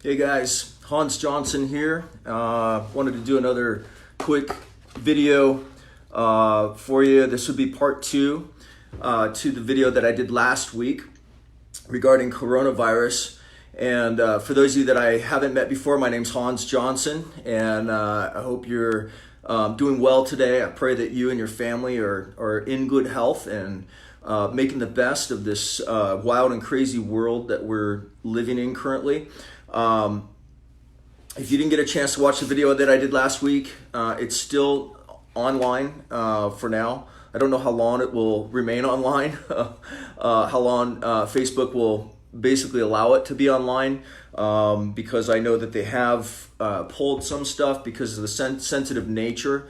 Hey guys, Hans Johnson here. Wanted to do another quick video for you. This would be part two to the video that I did last week regarding coronavirus. And for those of you that I haven't met before, my name's Hans Johnson, and I hope you're doing well today. I pray that you and your family are in good health and making the best of this wild and crazy world that we're living in currently. If you didn't get a chance to watch the video that I did last week, it's still online for now. I don't know how long it will remain online, how long Facebook will basically allow it to be online, because I know that they have pulled some stuff because of the sensitive nature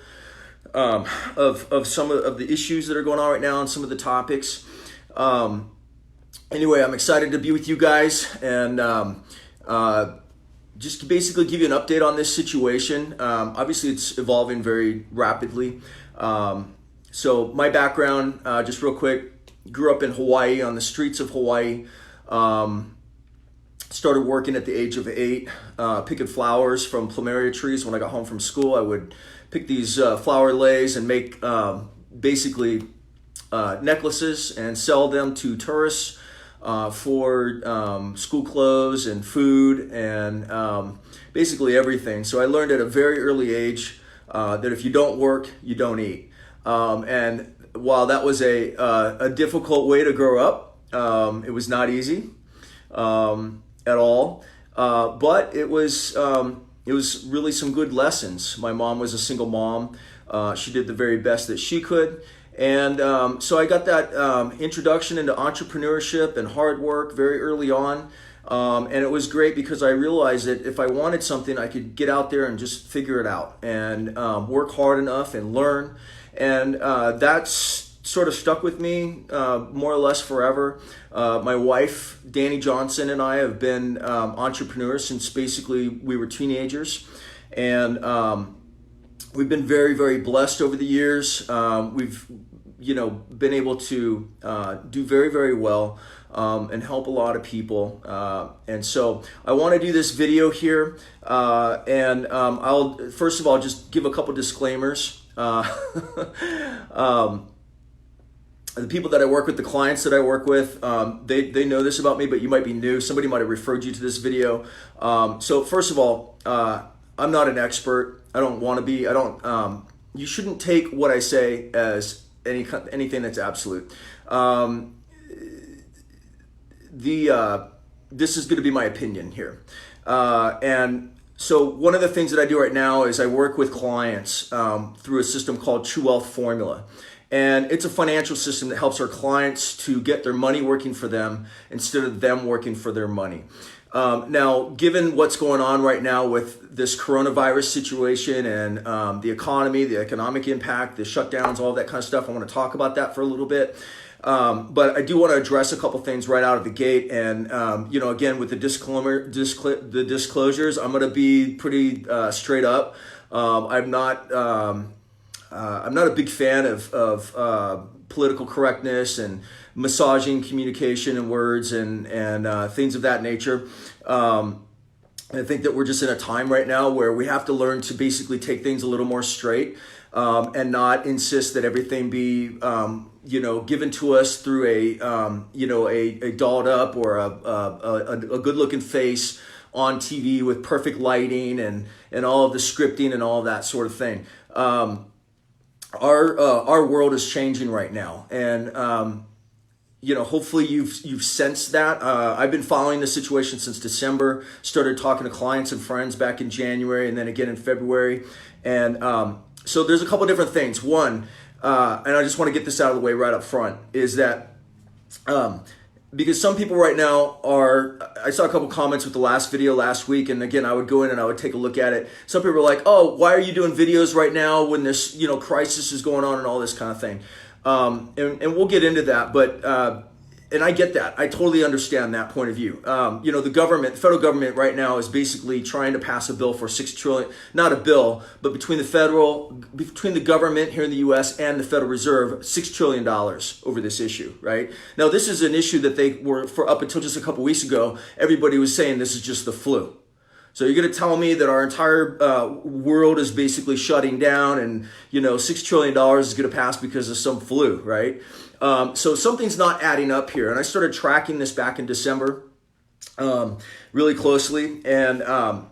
of some of the issues that are going on right now and some of the topics. Anyway, I'm excited to be with you guys and just to basically give you an update on this situation. Obviously, it's evolving very rapidly. So my background, just real quick, grew up in Hawaii, on the streets of Hawaii. Started working at the age of 8, picking flowers from plumeria trees. When I got home from school, I would pick these flower leis and make basically necklaces and sell them to tourists for school clothes and food and basically everything. So I learned at a very early age that if you don't work, you don't eat. And while that was a difficult way to grow up, it was not easy at all, but it was really some good lessons. My mom was a single mom. She did the very best that she could. And so I got that introduction into entrepreneurship and hard work very early on. And it was great because I realized that if I wanted something, I could get out there and just figure it out and work hard enough and learn. And that's sort of stuck with me more or less forever. My wife, Danny Johnson, and I have been entrepreneurs since basically we were teenagers. And we've been very, very blessed over the years. We've, been able to do very, very well and help a lot of people. And so I want to do this video here. And I'll, first of all, just give a couple disclaimers. The people that I work with, the clients that I work with, they know this about me, but you might be new. Somebody might have referred you to this video. So first of all, I'm not an expert. I don't want to be. You shouldn't take what I say as anything that's absolute. This is going to be my opinion here. And so one of the things that I do right now is I work with clients through a system called True Wealth Formula. And it's a financial system that helps our clients to get their money working for them instead of them working for their money. Now, given what's going on right now with this coronavirus situation and the economy, the economic impact, the shutdowns, all that kind of stuff, I want to talk about that for a little bit. But I do want to address a couple things right out of the gate. And, again, with the disclosures, I'm going to be pretty straight up. I'm not a big fan of political correctness and massaging communication and words and things of that nature. I think that we're just in a time right now where we have to learn to basically take things a little more straight and not insist that everything be given to us through a dolled up or a good looking face on TV with perfect lighting and all of the scripting and all of that sort of thing. Our world is changing right now, and hopefully you've sensed that. I've been following the situation since December. Started talking to clients and friends back in January, and then again in February. And so there's a couple different things. One, and I just want to get this out of the way right up front, is that because some people right now I saw a couple comments with the last video last week, and again, I would go in and I would take a look at it. Some people were like, oh, why are you doing videos right now when this, crisis is going on and all this kind of thing. And we'll get into that, but, and I get that. I totally understand that point of view. The federal government right now is basically trying to pass a bill for $6 trillion, not a bill, but between the government here in the U.S. and the Federal Reserve, $6 trillion over this issue, right? Now, this is an issue that they were, for up until just a couple weeks ago, everybody was saying this is just the flu. So you're going to tell me that our entire world is basically shutting down, and $6 trillion is going to pass because of some flu, right? So something's not adding up here. And I started tracking this back in December really closely, and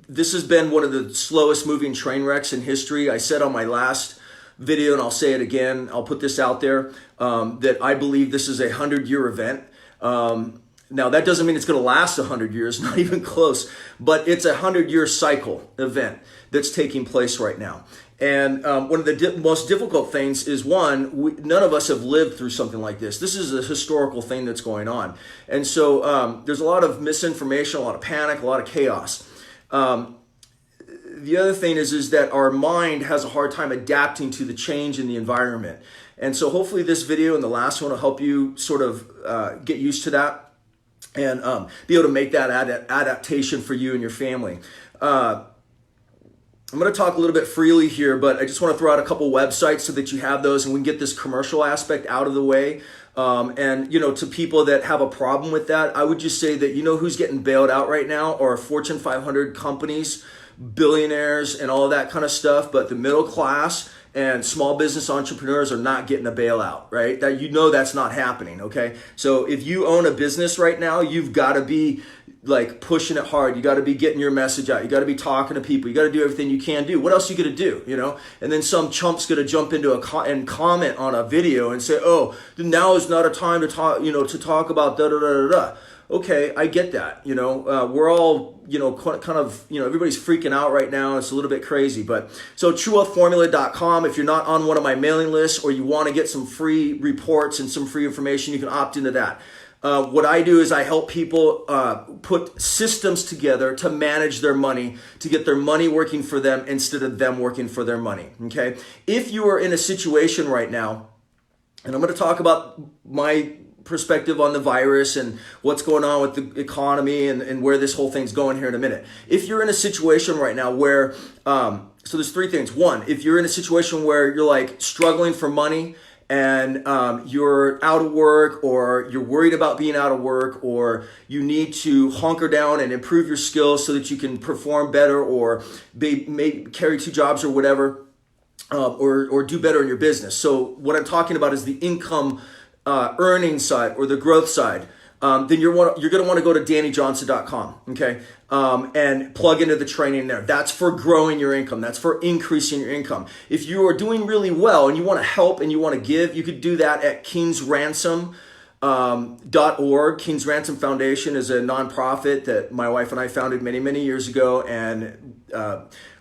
this has been one of the slowest moving train wrecks in history. I said on my last video, and I'll say it again, I'll put this out there, that I believe this is a 100-year event. Now, that doesn't mean it's going to last 100 years, not even close, but it's a 100-year cycle event that's taking place right now. And one of the most difficult things is, none of us have lived through something like this. This is a historical thing that's going on. And so there's a lot of misinformation, a lot of panic, a lot of chaos. The other thing is that our mind has a hard time adapting to the change in the environment. And so hopefully this video and the last one will help you sort of get used to that and be able to make that adaptation for you and your family. I'm going to talk a little bit freely here, but I just want to throw out a couple websites so that you have those and we can get this commercial aspect out of the way. And to people that have a problem with that, I would just say that who's getting bailed out right now are Fortune 500 companies, billionaires, and all of that kind of stuff. But the middle class and small business entrepreneurs are not getting a bailout, right? That's not happening, okay? So if you own a business right now, you've got to be like pushing it hard. You got to be getting your message out. You got to be talking to people. You got to do everything you can do. What else are you going to do, And then some chump's going to jump into and comment on a video and say, oh, now is not a time to talk, to talk about da-da-da-da-da. Okay, I get that. We're all, kind of, everybody's freaking out right now. It's a little bit crazy. But so truewealthformula.com, if you're not on one of my mailing lists or you want to get some free reports and some free information, you can opt into that. What I do is I help people put systems together to manage their money, to get their money working for them instead of them working for their money. Okay. If you are in a situation right now, and I'm going to talk about my perspective on the virus and what's going on with the economy and where this whole thing's going here in a minute. If you're in a situation right now where, so there's three things. One, if you're in a situation where you're like struggling for money and you're out of work, or you're worried about being out of work, or you need to hunker down and improve your skills so that you can perform better or maybe carry two jobs or whatever, or do better in your business. So what I'm talking about is the income earning side or the growth side. Then you're going to want to go to DannyJohnson.com, okay, and plug into the training there. That's for growing your income. That's for increasing your income. If you are doing really well and you want to help and you want to give, you could do that at kingsransom.org. King's Ransom Foundation is a nonprofit that my wife and I founded many, many years ago, and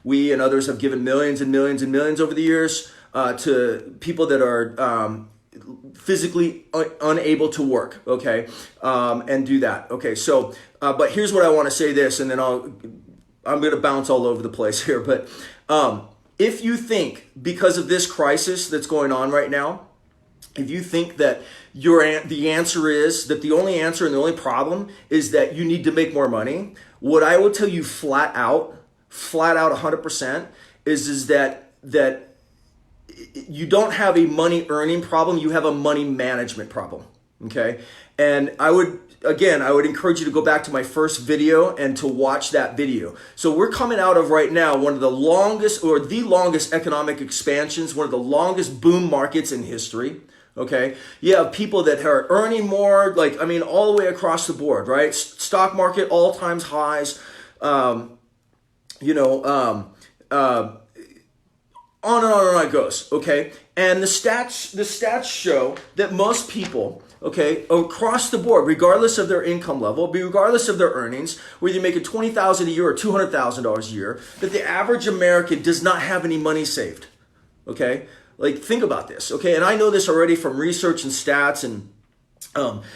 we and others have given millions and millions and millions over the years to people that are physically unable to work, okay, and do that. Okay, so, but here's what I want to say this, and then I'm going to bounce all over the place here, but if you think because of this crisis that's going on right now, if you think that the answer is that the only answer and the only problem is that you need to make more money, what I will tell you flat out 100% is that you don't have a money earning problem, you have a money management problem, okay? And I would encourage you to go back to my first video and to watch that video. So we're coming out of right now one of the longest economic expansions, one of the longest boom markets in history, okay? You have people that are earning more, all the way across the board, right? Stock market, all-time highs, on and on it goes, okay? And the stats show that most people, okay, across the board, regardless of their income level, regardless of their earnings, whether you're making $20,000 a year or $200,000 a year, that the average American does not have any money saved, okay? Think about this, okay? And I know this already from research and stats and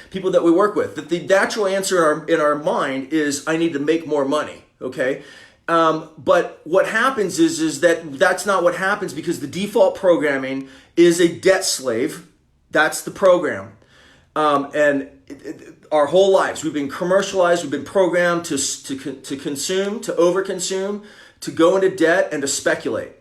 people that we work with, that the natural answer in our mind is, I need to make more money, okay? But what happens is that's not what happens, because the default programming is a debt slave. That's the program. And our whole lives, we've been commercialized, we've been programmed to consume, to overconsume, to go into debt, and to speculate.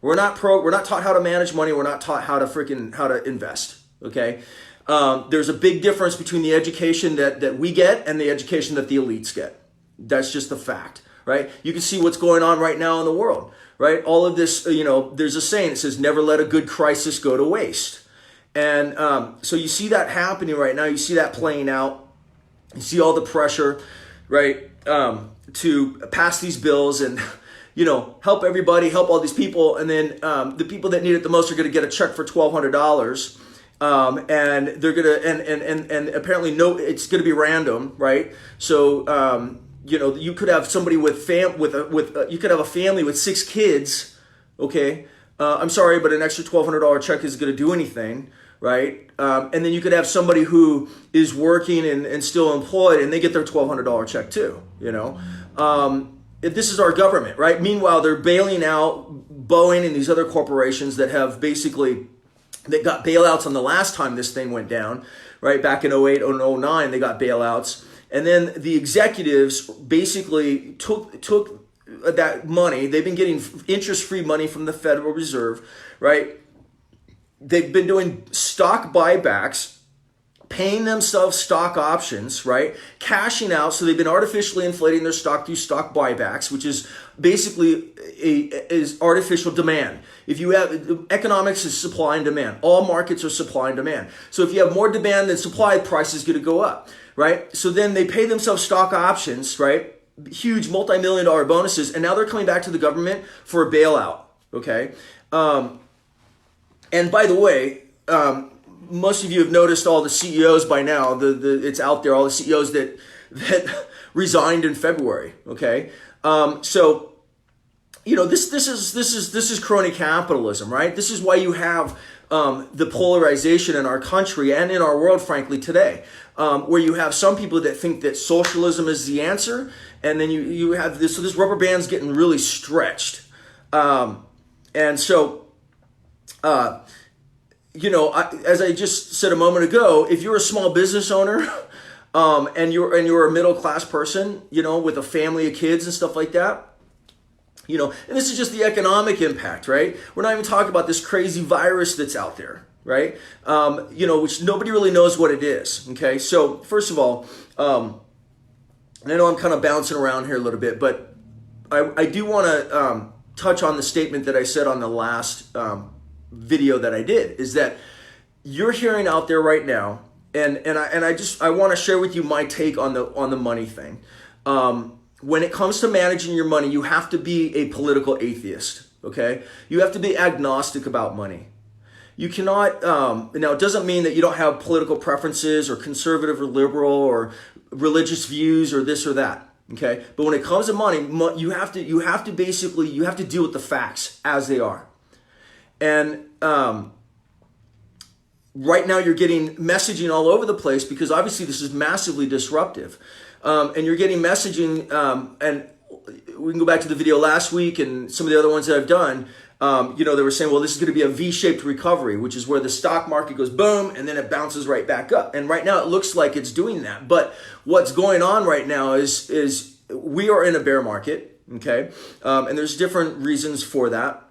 We're not taught how to manage money. We're not taught how to invest. Okay. There's a big difference between the education that we get and the education that the elites get. That's just the fact. right? You can see what's going on right now in the world, right? All of this, there's a saying that says, never let a good crisis go to waste. And so you see that happening right now. You see that playing out. You see all the pressure, right, to pass these bills and, help everybody, help all these people. And then the people that need it the most are going to get a check for $1,200. And they're going to, and apparently it's going to be random, right? So, you could have somebody you could have a family with 6 kids, okay? I'm sorry, but an extra $1,200 check isn't going to do anything, right? And then you could have somebody who is working and still employed, and they get their $1,200 check too, This is our government, right? Meanwhile, they're bailing out Boeing and these other corporations that got bailouts on the last time this thing went down, right? Back in 08 and 09, they got bailouts. And then the executives basically took that money. They've been getting interest-free money from the Federal Reserve, right? They've been doing stock buybacks, paying themselves stock options, right? Cashing out. So they've been artificially inflating their stock through stock buybacks, which is basically is artificial demand. If you have economics is supply and demand. All markets are supply and demand. So if you have more demand than supply, price is going to go up, right? So then they pay themselves stock options, right? Huge multi-million-dollar bonuses, and now they're coming back to the government for a bailout, okay? And by the way, most of you have noticed all the CEOs by now. It's out there, all the CEOs that resigned in February. Okay, so this is crony capitalism, right? This is why you have the polarization in our country and in our world, frankly, today, where you have some people that think that socialism is the answer, and then you have this. So this rubber band's getting really stretched, and so. As I just said a moment ago, if you're a small business owner, and you're a middle class person, with a family of kids and stuff like that, and this is just the economic impact, right? We're not even talking about this crazy virus that's out there, right? Which nobody really knows what it is. Okay, so first of all, and I know I'm kind of bouncing around here a little bit, but I do want to touch on the statement that I said on the last video that I did, is that you're hearing out there right now, and I want to share with you my take on the money thing. When it comes to managing your money, you have to be a political atheist. Okay, you have to be agnostic about money. You cannot. Now, it doesn't mean that you don't have political preferences or conservative or liberal or religious views or this or that. Okay, but when it comes to money, you have to deal with the facts as they are. And right now you're getting messaging all over the place because obviously this is massively disruptive. And you're getting messaging, and we can go back to the video last week and some of the other ones that I've done. They were saying, well, this is going to be a V-shaped recovery, which is where the stock market goes boom, and then it bounces right back up. And right now it looks like it's doing that. But what's going on right now is we are in a bear market, okay? And there's different reasons for that.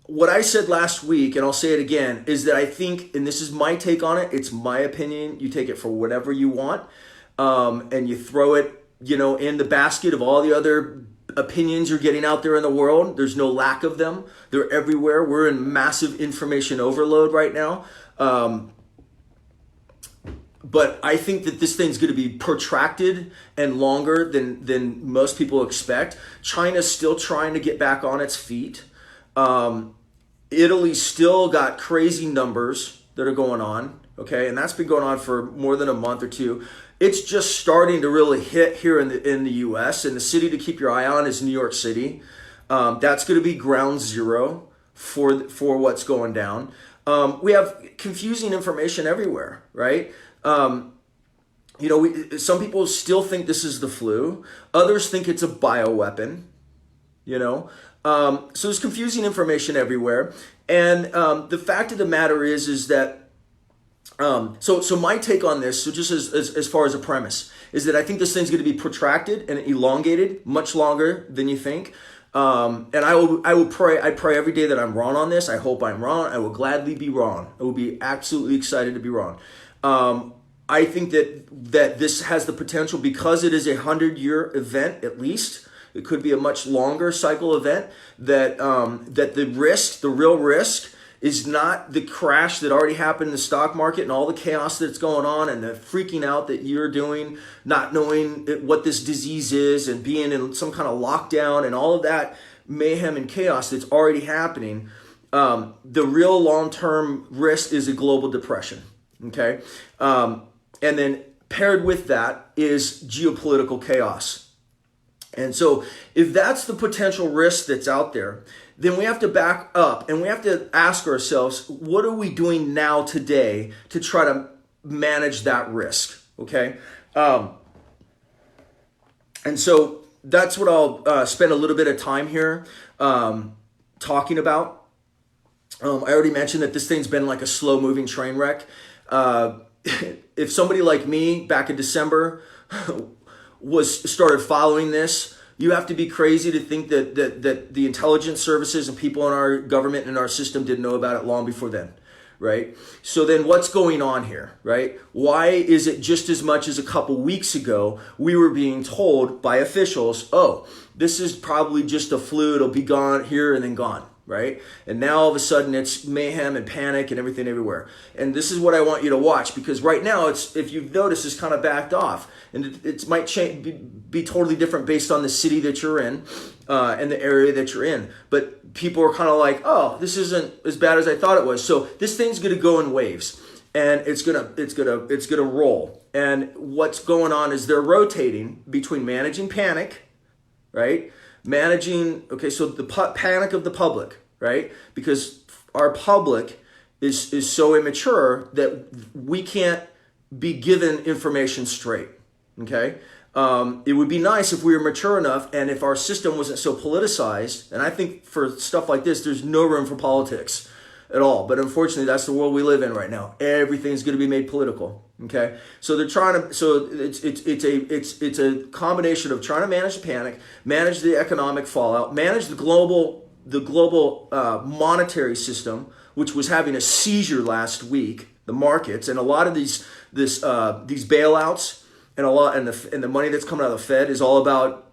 What I said last week, and I'll say it again, is that I think, and this is my take on it, it's my opinion, you take it for whatever you want, and you throw it, in the basket of all the other opinions you're getting out there in the world. There's no lack of them. They're everywhere. We're in massive information overload right now. But I think that this thing's going to be protracted and longer than most people expect. China's still trying to get back on its feet. Italy's still got crazy numbers that are going on, okay? And that's been going on for more than a month or two. It's just starting to really hit here in the U.S. And the city to keep your eye on is New York City. That's going to be ground zero for what's going down. We have confusing information everywhere, right? Some people still think this is the flu. Others think it's a bioweapon, So there's confusing information everywhere. And the fact of the matter is that, so my take on this, so just as far as a premise, is that I think this thing's going to be protracted and elongated much longer than you think. And I pray every day that I'm wrong on this. I hope I'm wrong. I will gladly be wrong. I will be absolutely excited to be wrong. I think that this has the potential, because it is a 100-year event at least. It could be a much longer cycle event. That the real risk, is not the crash that already happened in the stock market and all the chaos that's going on and the freaking out that you're doing, not knowing what this disease is and being in some kind of lockdown and all of that mayhem and chaos that's already happening. The real long-term risk is a global depression. Okay, and then paired with that is geopolitical chaos. And so if that's the potential risk that's out there, then we have to back up and we have to ask ourselves, what are we doing now today to try to manage that risk? Okay. And so that's what I'll spend a little bit of time here talking about. I already mentioned that this thing's been like a slow moving train wreck. If somebody like me back in December started following this, you have to be crazy to think that the intelligence services and people in our government and our system didn't know about it long before then, right? So then what's going on here, right? Why is it just as much as a couple weeks ago we were being told by officials, oh, this is probably just a flu, it'll be gone here and then gone, right? And now all of a sudden it's mayhem and panic and everything everywhere. And this is what I want you to watch, because right now it's, if you've noticed, it's kind of backed off, and it might be totally different based on the city that you're in and the area that you're in. But people are kind of like, oh, this isn't as bad as I thought it was. So this thing's going to go in waves, and it's gonna roll. And what's going on is they're rotating between managing panic, right? Okay, so the panic of the public, right? Because our public is so immature that we can't be given information straight, okay? It would be nice if we were mature enough and if our system wasn't so politicized. And I think for stuff like this, there's no room for politics at all. But unfortunately, that's the world we live in right now. Everything's going to be made political. Okay, so they're trying to. So it's a combination of trying to manage the panic, manage the economic fallout, manage the global monetary system, which was having a seizure last week. The markets and a lot of these bailouts and the money that's coming out of the Fed is all about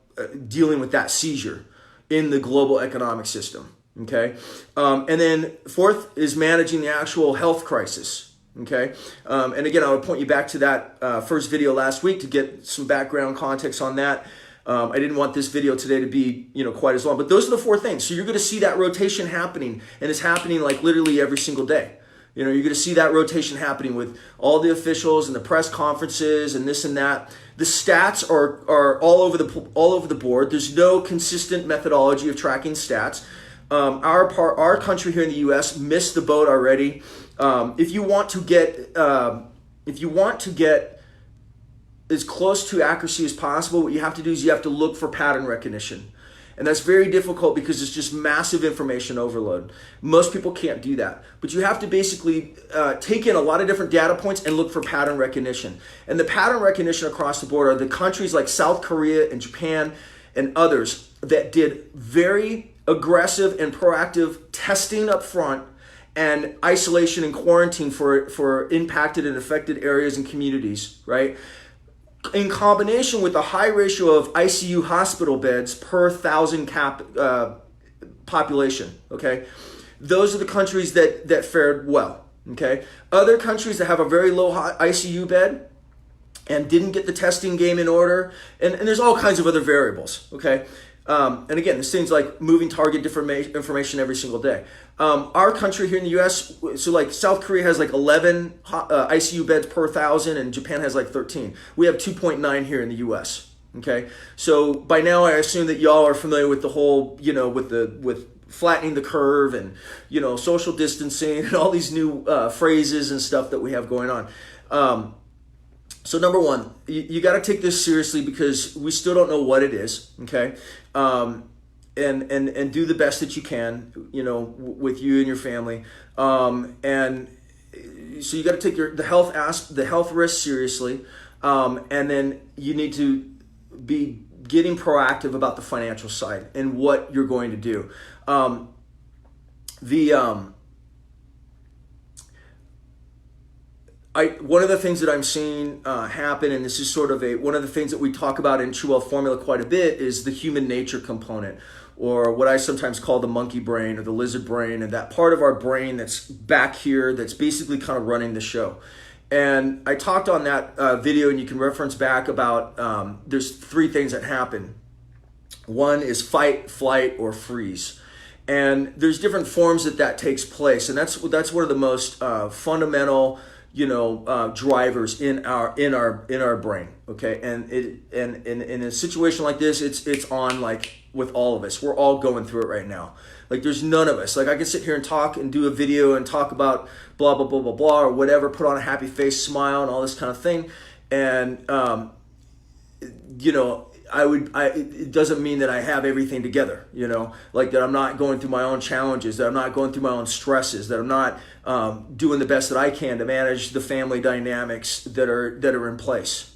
dealing with that seizure in the global economic system. Okay, and then fourth is managing the actual health crisis. Okay, and again, I would point you back to that first video last week to get some background context on that. I didn't want this video today to be quite as long, but those are the four things. So you're going to see that rotation happening, and it's happening like literally every single day. You're going to see that rotation happening with all the officials and the press conferences and this and that. The stats are all over the board. There's no consistent methodology of tracking stats. Our country here in the U.S. missed the boat already. If you want to get as close to accuracy as possible, what you have to do is you have to look for pattern recognition. And that's very difficult because it's just massive information overload. Most people can't do that. But you have to basically take in a lot of different data points and look for pattern recognition. And the pattern recognition across the board are the countries like South Korea and Japan and others that did very aggressive and proactive testing up front and isolation and quarantine for impacted and affected areas and communities, right? In combination with a high ratio of ICU hospital beds per 1,000 population, okay? Those are the countries that fared well, okay? Other countries that have a very low ICU bed and didn't get the testing game in order, and there's all kinds of other variables, okay? And again, this thing's like moving target information every single day. Our country here in the U.S., so like South Korea has like 11 ICU beds per 1,000 and Japan has like 13. We have 2.9 here in the U.S. Okay, so by now I assume that y'all are familiar with the whole, with flattening the curve and social distancing and all these new phrases and stuff that we have going on. So number one, you got to take this seriously because we still don't know what it is, okay? And do the best that you can, with you and your family. And so you got to take the health risk seriously. And then you need to be getting proactive about the financial side and what you're going to do. one of the things that I'm seeing happen, and this is sort of one of the things that we talk about in True Wealth Formula quite a bit, is the human nature component, or what I sometimes call the monkey brain or the lizard brain, and that part of our brain that's back here that's basically kind of running the show. And I talked on that video, and you can reference back about there's three things that happen. One is fight, flight, or freeze. And there's different forms that takes place, and that's one of the most fundamental, drivers in our brain. Okay, and in a situation like this, it's on like with all of us. We're all going through it right now. Like there's none of us. Like I can sit here and talk and do a video and talk about blah blah blah blah blah or whatever, put on a happy face, smile, and all this kind of thing, and it doesn't mean that I have everything together, like that I'm not going through my own challenges, that I'm not going through my own stresses, that I'm not doing the best that I can to manage the family dynamics that are in place.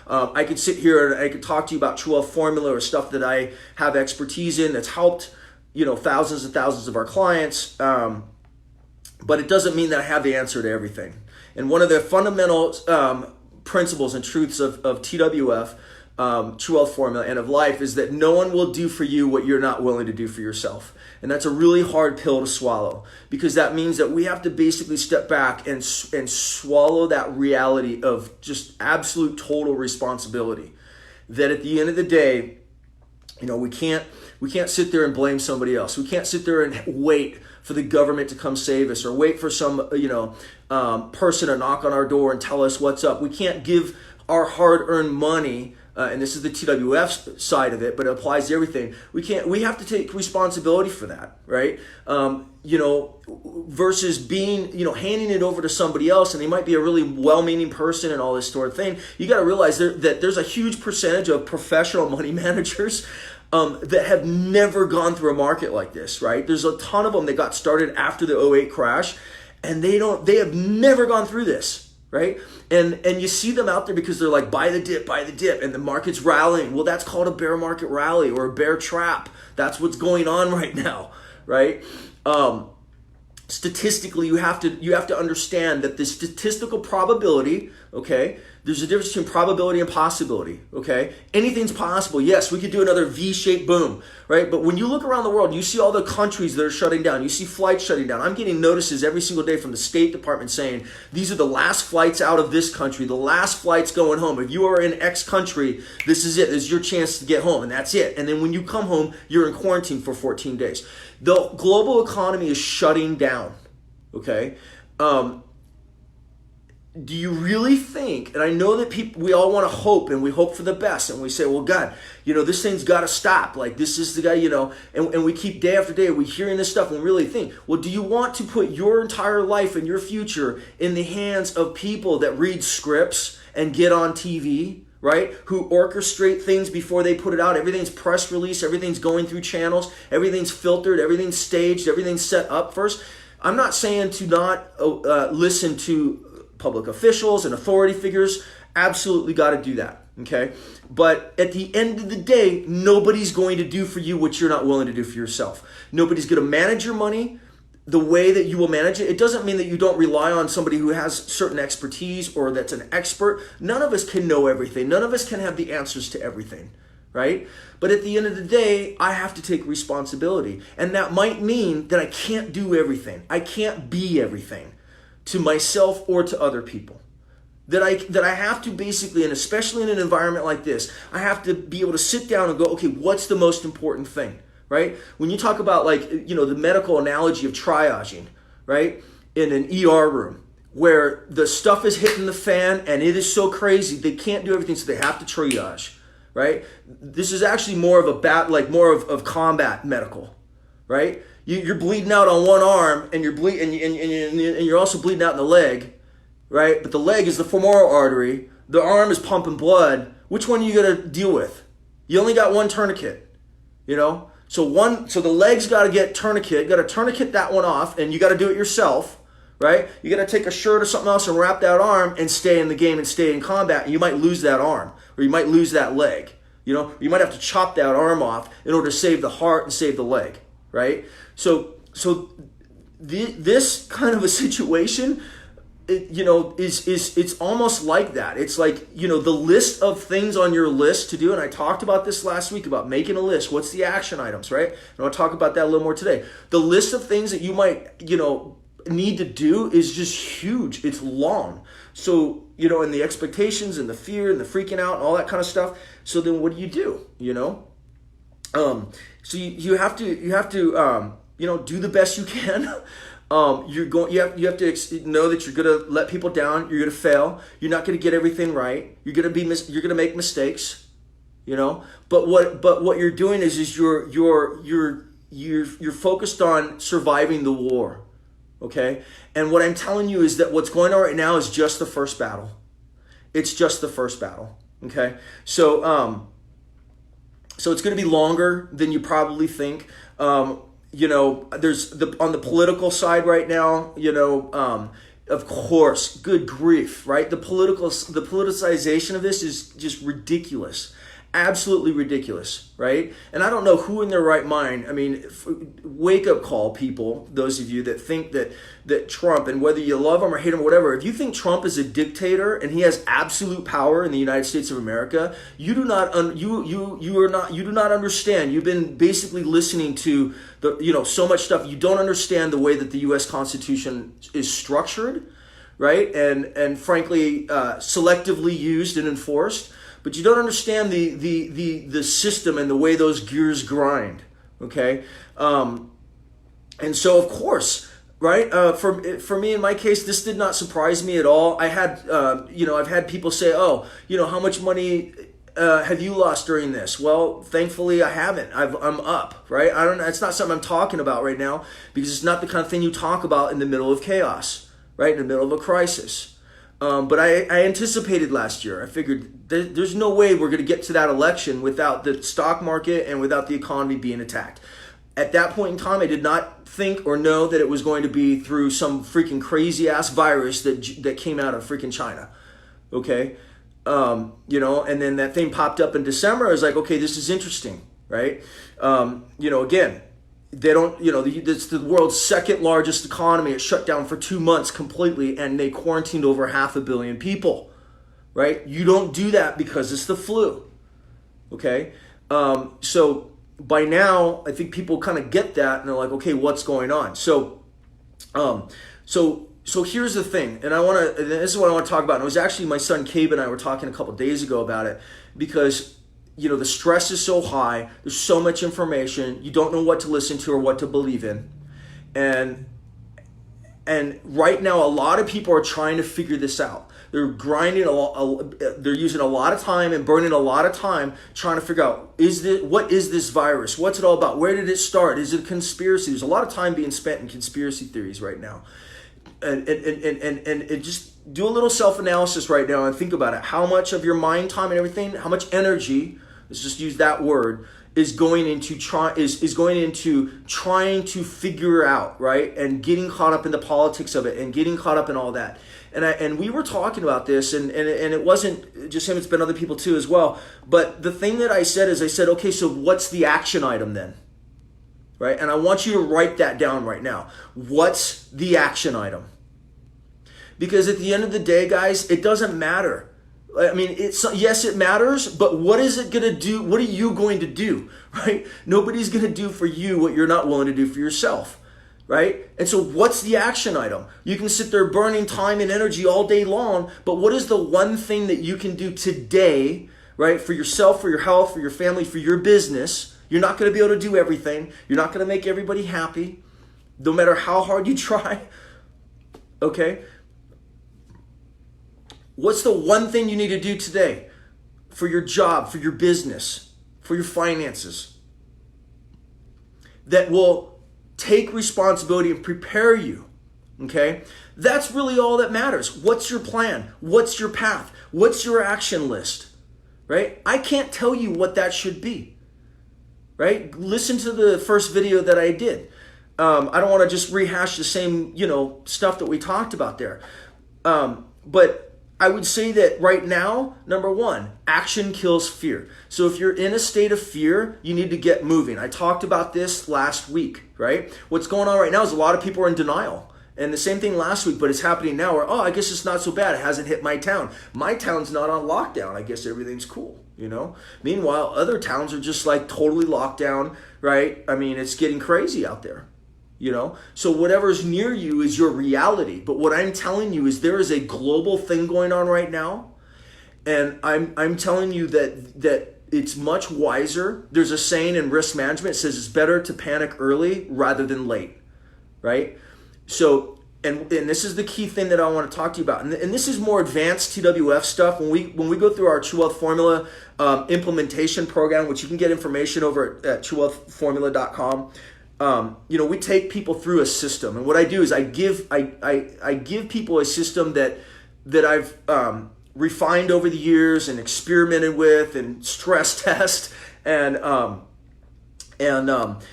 I could sit here and I could talk to you about True Wealth Formula or stuff that I have expertise in that's helped, thousands and thousands of our clients. But it doesn't mean that I have the answer to everything. And one of the fundamental principles and truths of TWF, True Wealth Formula, and of life is that no one will do for you what you're not willing to do for yourself. And that's a really hard pill to swallow, because that means that we have to basically step back and swallow that reality of just absolute total responsibility. That at the end of the day, we can't sit there and blame somebody else. We can't sit there and wait for the government to come save us, or wait for some person to knock on our door and tell us what's up. We can't give our hard-earned money. And this is the TWF side of it, but it applies to everything. We have to take responsibility for that, right? Versus being, handing it over to somebody else, and they might be a really well-meaning person and all this sort of thing. You got to realize that there's a huge percentage of professional money managers that have never gone through a market like this, right? There's a ton of them that got started after the '08 crash, and they have never gone through this. Right? And you see them out there because they're like, buy the dip, and the market's rallying. Well, that's called a bear market rally or a bear trap. That's what's going on right now, right? Statistically, you have to understand that the statistical probability, okay, there's a difference between probability and possibility, okay? Anything's possible. Yes, we could do another V-shaped boom, right? But when you look around the world, you see all the countries that are shutting down. You see flights shutting down. I'm getting notices every single day from the State Department saying, these are the last flights out of this country, the last flights going home. If you are in X country, this is it. This is your chance to get home, and that's it. And then when you come home, you're in quarantine for 14 days. The global economy is shutting down, okay? Do you really think, and I know that we all want to hope, and we hope for the best, and we say, well, God, this thing's got to stop. Like, this is the guy, and we keep day after day, we hearing this stuff, and we really think, well, do you want to put your entire life and your future in the hands of people that read scripts and get on TV, right? Who orchestrate things before they put it out? Everything's press release, everything's going through channels, everything's filtered, everything's staged, everything's set up first. I'm not saying to not listen to public officials and authority figures. Absolutely got to do that, okay? But at the end of the day, nobody's going to do for you what you're not willing to do for yourself. Nobody's going to manage your money the way that you will manage it. It doesn't mean that you don't rely on somebody who has certain expertise or that's an expert. None of us can know everything. None of us can have the answers to everything, right? But at the end of the day, I have to take responsibility. And that might mean that I can't do everything. I can't be everything to myself or to other people. That I have to basically, and especially in an environment like this, I have to be able to sit down and go, okay, what's the most important thing, right? When you talk about the medical analogy of triaging, right? In an ER room where the stuff is hitting the fan and it is so crazy, they can't do everything, so they have to triage, right? This is actually more of more of combat medical, right? You're bleeding out on one arm, and you're also bleeding out in the leg, right? But the leg is the femoral artery. The arm is pumping blood. Which one are you gonna deal with? You only got one tourniquet, So the leg's got to get tourniquet. Got to tourniquet that one off, and you got to do it yourself, right? You got to take a shirt or something else and wrap that arm and stay in the game and stay in combat. And you might lose that arm, or you might lose that leg. You might have to chop that arm off in order to save the heart and save the leg. Right? So this kind of a situation, it's almost like that. It's like, the list of things on your list to do. And I talked about this last week about making a list. What's the action items, right? And I'll talk about that a little more today. The list of things that you might, need to do is just huge. It's long. So, and the expectations and the fear and the freaking out and all that kind of stuff. So then what do you do? So you have to, do the best you can. You have to know that you're gonna let people down. You're gonna fail. You're not gonna get everything right. You're gonna make mistakes. But what you're doing is you're focused on surviving the war. Okay, and what I'm telling you is that what's going on right now is just the first battle. It's just the first battle. Okay, so it's going to be longer than you probably think. There's on the political side right now. Of course, good grief, right? The politicization of this is just ridiculous. Absolutely ridiculous, right? And I don't know who in their right mind, wake up call, people, those of you that think that Trump, and whether you love him or hate him or whatever, if you think Trump is a dictator and he has absolute power in the United States of America, you do not understand. You've been basically listening to so much stuff. You don't understand the way that the US Constitution is structured, right? And frankly, selectively used and enforced. But you don't understand the system and the way those gears grind, okay? And so, of course, right, for me, in my case, this did not surprise me at all. I had, I've had people say, oh, how much money have you lost during this? Well, thankfully, I haven't. I'm up, right? It's not something I'm talking about right now because it's not the kind of thing you talk about in the middle of chaos, right, in the middle of a crisis. But I anticipated last year. I figured there's no way we're going to get to that election without the stock market and without the economy being attacked. At that point in time, I did not think or know that it was going to be through some freaking crazy ass virus that came out of freaking China. Okay, and then that thing popped up in December. I was like, okay, this is interesting, right? Again. They don't, it's the world's second largest economy. It shut down for 2 months completely, and they quarantined over 500 million people, right? You don't do that because it's the flu, okay? So by now, I think people kind of get that, and they're like, okay, what's going on? So here's the thing, and this is what I want to talk about. And it was actually my son Cabe and I were talking a couple days ago about it because the stress is so high. There's so much information. You don't know what to listen to or what to believe in. And right now, a lot of people are trying to figure this out. They're grinding they're using a lot of time and burning a lot of time trying to figure out, what is this virus? What's it all about? Where did it start? Is it a conspiracy? There's a lot of time being spent in conspiracy theories right now. And just do a little self-analysis right now and think about it. How much of your mind, time, and everything, how much energy, let's just use that word, is going into trying to figure out, right? And getting caught up in the politics of it and getting caught up in all that. And we were talking about this, and it wasn't just him, it's been other people too as well. But the thing that I said is, okay, so what's the action item then? Right? And I want you to write that down right now. What's the action item? Because at the end of the day, guys, it doesn't matter. Yes, it matters, but what is it going to do? What are you going to do, right? Nobody's going to do for you what you're not willing to do for yourself, right? And so what's the action item? You can sit there burning time and energy all day long, but what is the one thing that you can do today, right? For yourself, for your health, for your family, for your business. You're not going to be able to do everything. You're not going to make everybody happy, no matter how hard you try, okay? What's the one thing you need to do today for your job, for your business, for your finances that will take responsibility and prepare you, okay? That's really all that matters. What's your plan? What's your path? What's your action list, right? I can't tell you what that should be, right? Listen to the first video that I did. I don't want to just rehash the same, stuff that we talked about there. But I would say that right now, number one, action kills fear. So if you're in a state of fear, you need to get moving. I talked about this last week, right? What's going on right now is a lot of people are in denial. And the same thing last week, but it's happening now where, oh, I guess it's not so bad. It hasn't hit my town. My town's not on lockdown. I guess everything's cool, you know? Meanwhile, other towns are just like totally locked down, right? I mean, it's getting crazy out there, you know? So whatever's near you is your reality. But what I'm telling you is there is a global thing going on right now. And I'm telling you that it's much wiser. There's a saying in risk management that says it's better to panic early rather than late, right? So, and this is the key thing that I want to talk to you about. And this is more advanced TWF stuff. When we go through our True Wealth Formula implementation program, which you can get information over at truewealthformula.com, you know, we take people through a system. And what I do is I give people a system that I've refined over the years and experimented with and stress test and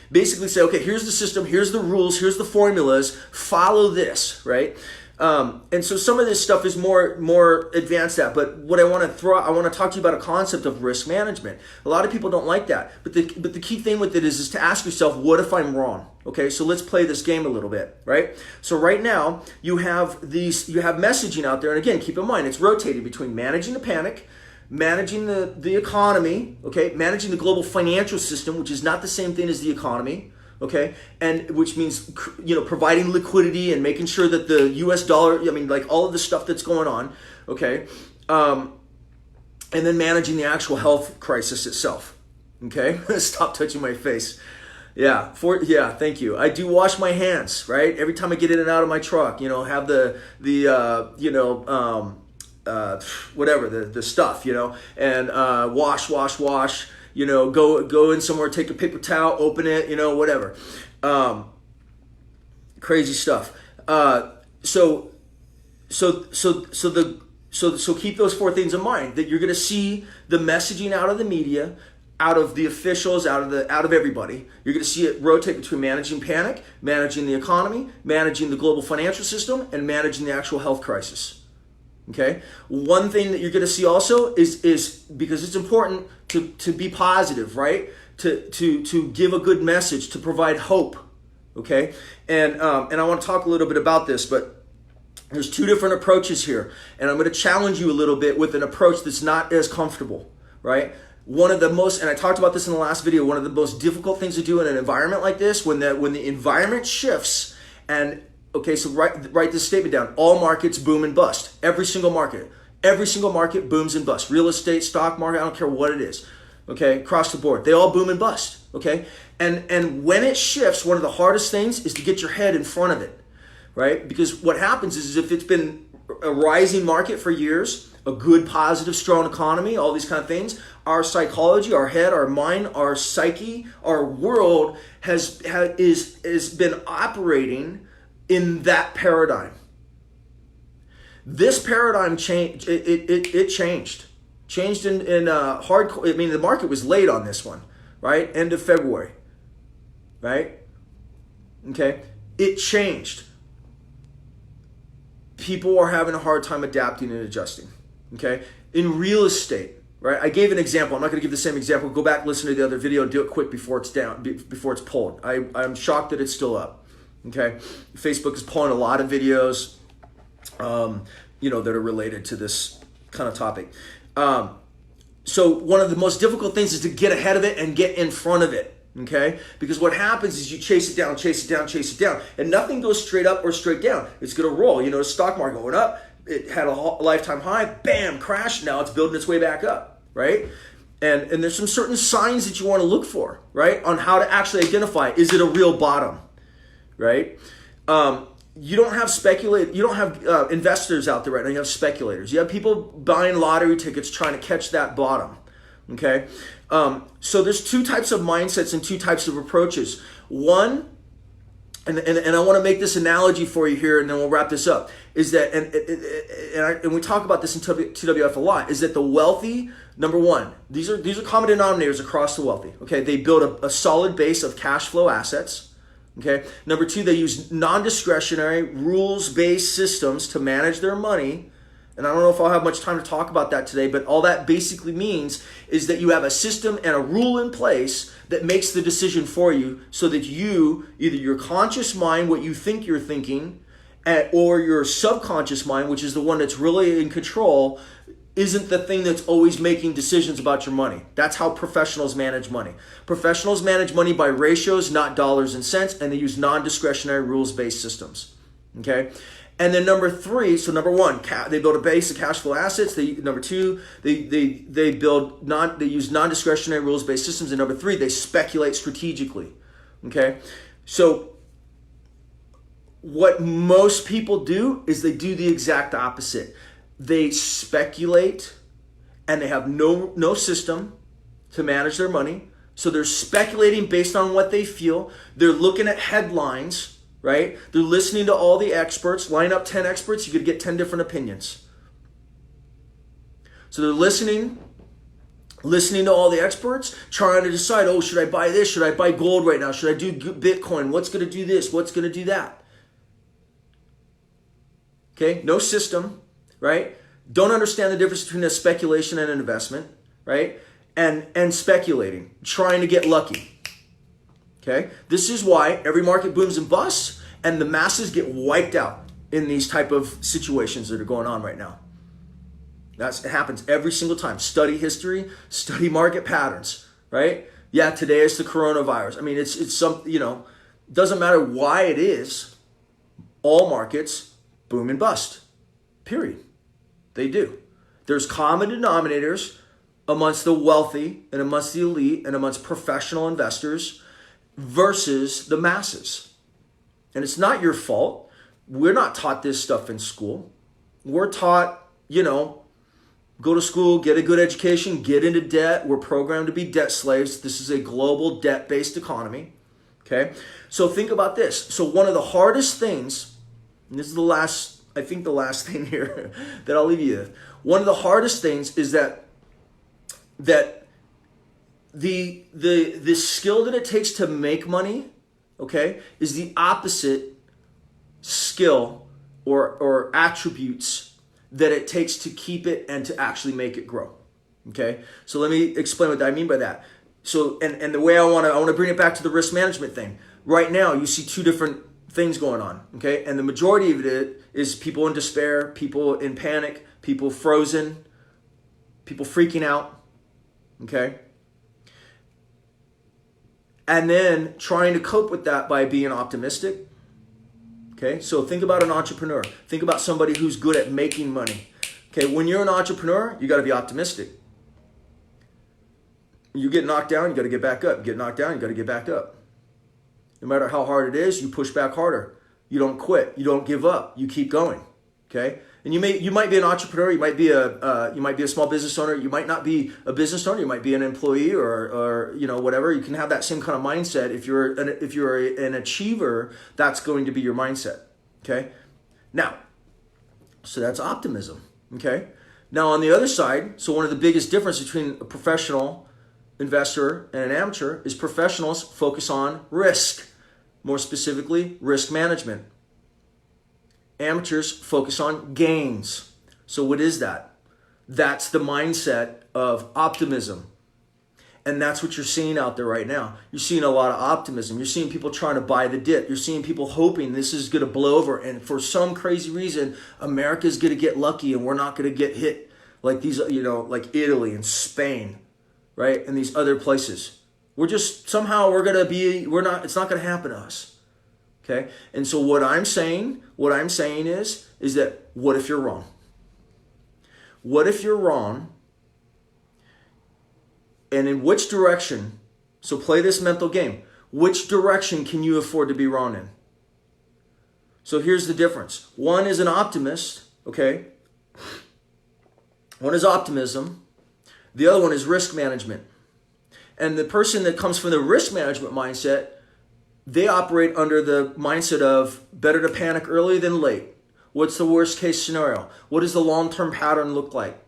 basically say, okay, here's the system, here's the rules, here's the formulas, follow this, right? And so some of this stuff is more advanced at, but what I want to talk to you about a concept of risk management. A lot of people don't like that, but the key thing with it is to ask yourself, what if I'm wrong? Okay, so let's play this game a little bit, right? So right now you have messaging out there, and again, keep in mind it's rotating between managing the panic, managing the economy, okay, managing the global financial system, which is not the same thing as the economy, okay, and which means, you know, providing liquidity and making sure that the US dollar, I mean, like all of the stuff that's going on, okay, and then managing the actual health crisis itself, okay. Stop touching my face. Yeah, thank you. I do wash my hands, right, every time I get in and out of my truck, you know, have the whatever the stuff, you know, and wash, you know, go in somewhere, take a paper towel, open it, you know, whatever, crazy stuff. So keep those four things in mind, that you're going to see the messaging out of the media, out of the officials, out of everybody. You're going to see it rotate between managing panic, managing the economy, managing the global financial system, and managing the actual health crisis. Okay. One thing that you're going to see also is because it's important to be positive, right? To give a good message, to provide hope. Okay. And I want to talk a little bit about this, but there's two different approaches here, and I'm going to challenge you a little bit with an approach that's not as comfortable, right? One of the most, and I talked about this in the last video, one of the most difficult things to do in an environment like this, when the environment shifts, and okay, so write this statement down. All markets boom and bust. Every single market booms and busts. Real estate, stock market, I don't care what it is. Okay, across the board, they all boom and bust. Okay, and when it shifts, one of the hardest things is to get your head in front of it, right? Because what happens is if it's been a rising market for years, a good, positive, strong economy, all these kind of things, our psychology, our head, our mind, our psyche, our world has been operating in that paradigm. This paradigm changed. It changed in hardcore. I mean, the market was late on this one, right? End of February, right? Okay, it changed. People are having a hard time adapting and adjusting. Okay, in real estate, right? I gave an example. I'm not going to give the same example. Go back, listen to the other video, do it quick before it's down, before it's pulled. I'm shocked that it's still up. Okay, Facebook is pulling a lot of videos, you know, that are related to this kind of topic. So one of the most difficult things is to get ahead of it and get in front of it. Okay, because what happens is you chase it down, and nothing goes straight up or straight down. It's going to roll. You know, the stock market went up. It had a lifetime high, bam, crashed. Now it's building its way back up, right? And there's some certain signs that you want to look for, right, on how to actually identify, is it a real bottom, right? You don't have investors out there right now. You have speculators. You have people buying lottery tickets trying to catch that bottom, okay? So there's two types of mindsets and two types of approaches. One, and I want to make this analogy for you here, and then we'll wrap this up, is that, and we talk about this in TWF a lot, is that the wealthy, number one, these are common denominators across the wealthy, okay? They build a solid base of cash flow assets, okay? Number two, they use non-discretionary, rules-based systems to manage their money. And I don't know if I'll have much time to talk about that today, but all that basically means is that you have a system and a rule in place that makes the decision for you, so that you, either your conscious mind, what you think you're thinking, or your subconscious mind, which is the one that's really in control, isn't the thing that's always making decisions about your money. That's how professionals manage money. Professionals manage money by ratios, not dollars and cents, and they use non-discretionary rules-based systems. Okay? And then number three, so number one, they build a base of cash flow assets. Number two, they use non-discretionary rules-based systems. And number three, they speculate strategically. Okay? So what most people do is they do the exact opposite. They speculate and they have no system to manage their money. So they're speculating based on what they feel. They're looking at headlines, right? They're listening to all the experts. Line up 10 experts, you could get 10 different opinions. So they're listening to all the experts, trying to decide, oh, should I buy this? Should I buy gold right now? Should I do Bitcoin? What's going to do this? What's going to do that? Okay, no system. Right? Don't understand the difference between a speculation and an investment, right? And speculating, trying to get lucky. Okay? This is why every market booms and busts and the masses get wiped out in these type of situations that are going on right now. It happens every single time. Study history, study market patterns, right? Yeah, today it's the coronavirus. I mean, it's some, doesn't matter why it is, all markets boom and bust. Period. They do. There's common denominators amongst the wealthy and amongst the elite and amongst professional investors versus the masses. And it's not your fault. We're not taught this stuff in school. We're taught, go to school, get a good education, get into debt. We're programmed to be debt slaves. This is a global debt-based economy. Okay? So think about this. So one of the hardest things, and this is the last thing here that I'll leave you with. One of the hardest things is that the skill that it takes to make money, okay, is the opposite skill or attributes that it takes to keep it and to actually make it grow. Okay? So let me explain what I mean by that. So and the way I want to bring it back to the risk management thing. Right now you see two different things going on, okay? And the majority of it is people in despair, people in panic, people frozen, people freaking out, okay? And then trying to cope with that by being optimistic, okay? So think about an entrepreneur. Think about somebody who's good at making money, okay? When you're an entrepreneur, you got to be optimistic. You get knocked down, you got to get back up. You get knocked down, you got to get back up. No matter how hard it is, you push back harder. You don't quit. You don't give up. You keep going. Okay? And you might be an entrepreneur. You might be a small business owner. You might not be a business owner. You might be an employee or whatever. You can have that same kind of mindset. If you're an achiever, that's going to be your mindset. Okay? Now, so that's optimism. Okay? Now on the other side, so one of the biggest differences between a professional investor and an amateur is professionals focus on risk. More specifically, risk management. Amateurs focus on gains. So what is that? That's the mindset of optimism. And that's what you're seeing out there right now. You're seeing a lot of optimism. You're seeing people trying to buy the dip. You're seeing people hoping this is going to blow over. And for some crazy reason, America's going to get lucky and we're not going to get hit like these, like Italy and Spain, right? And these other places. It's not going to happen to us. Okay? And so what I'm saying is that what if you're wrong? What if you're wrong? And in which direction? So play this mental game. Which direction can you afford to be wrong in? So here's the difference. One is an optimist, okay? One is optimism. The other one is risk management. And the person that comes from the risk management mindset, they operate under the mindset of better to panic early than late. What's the worst case scenario? What does the long-term pattern look like?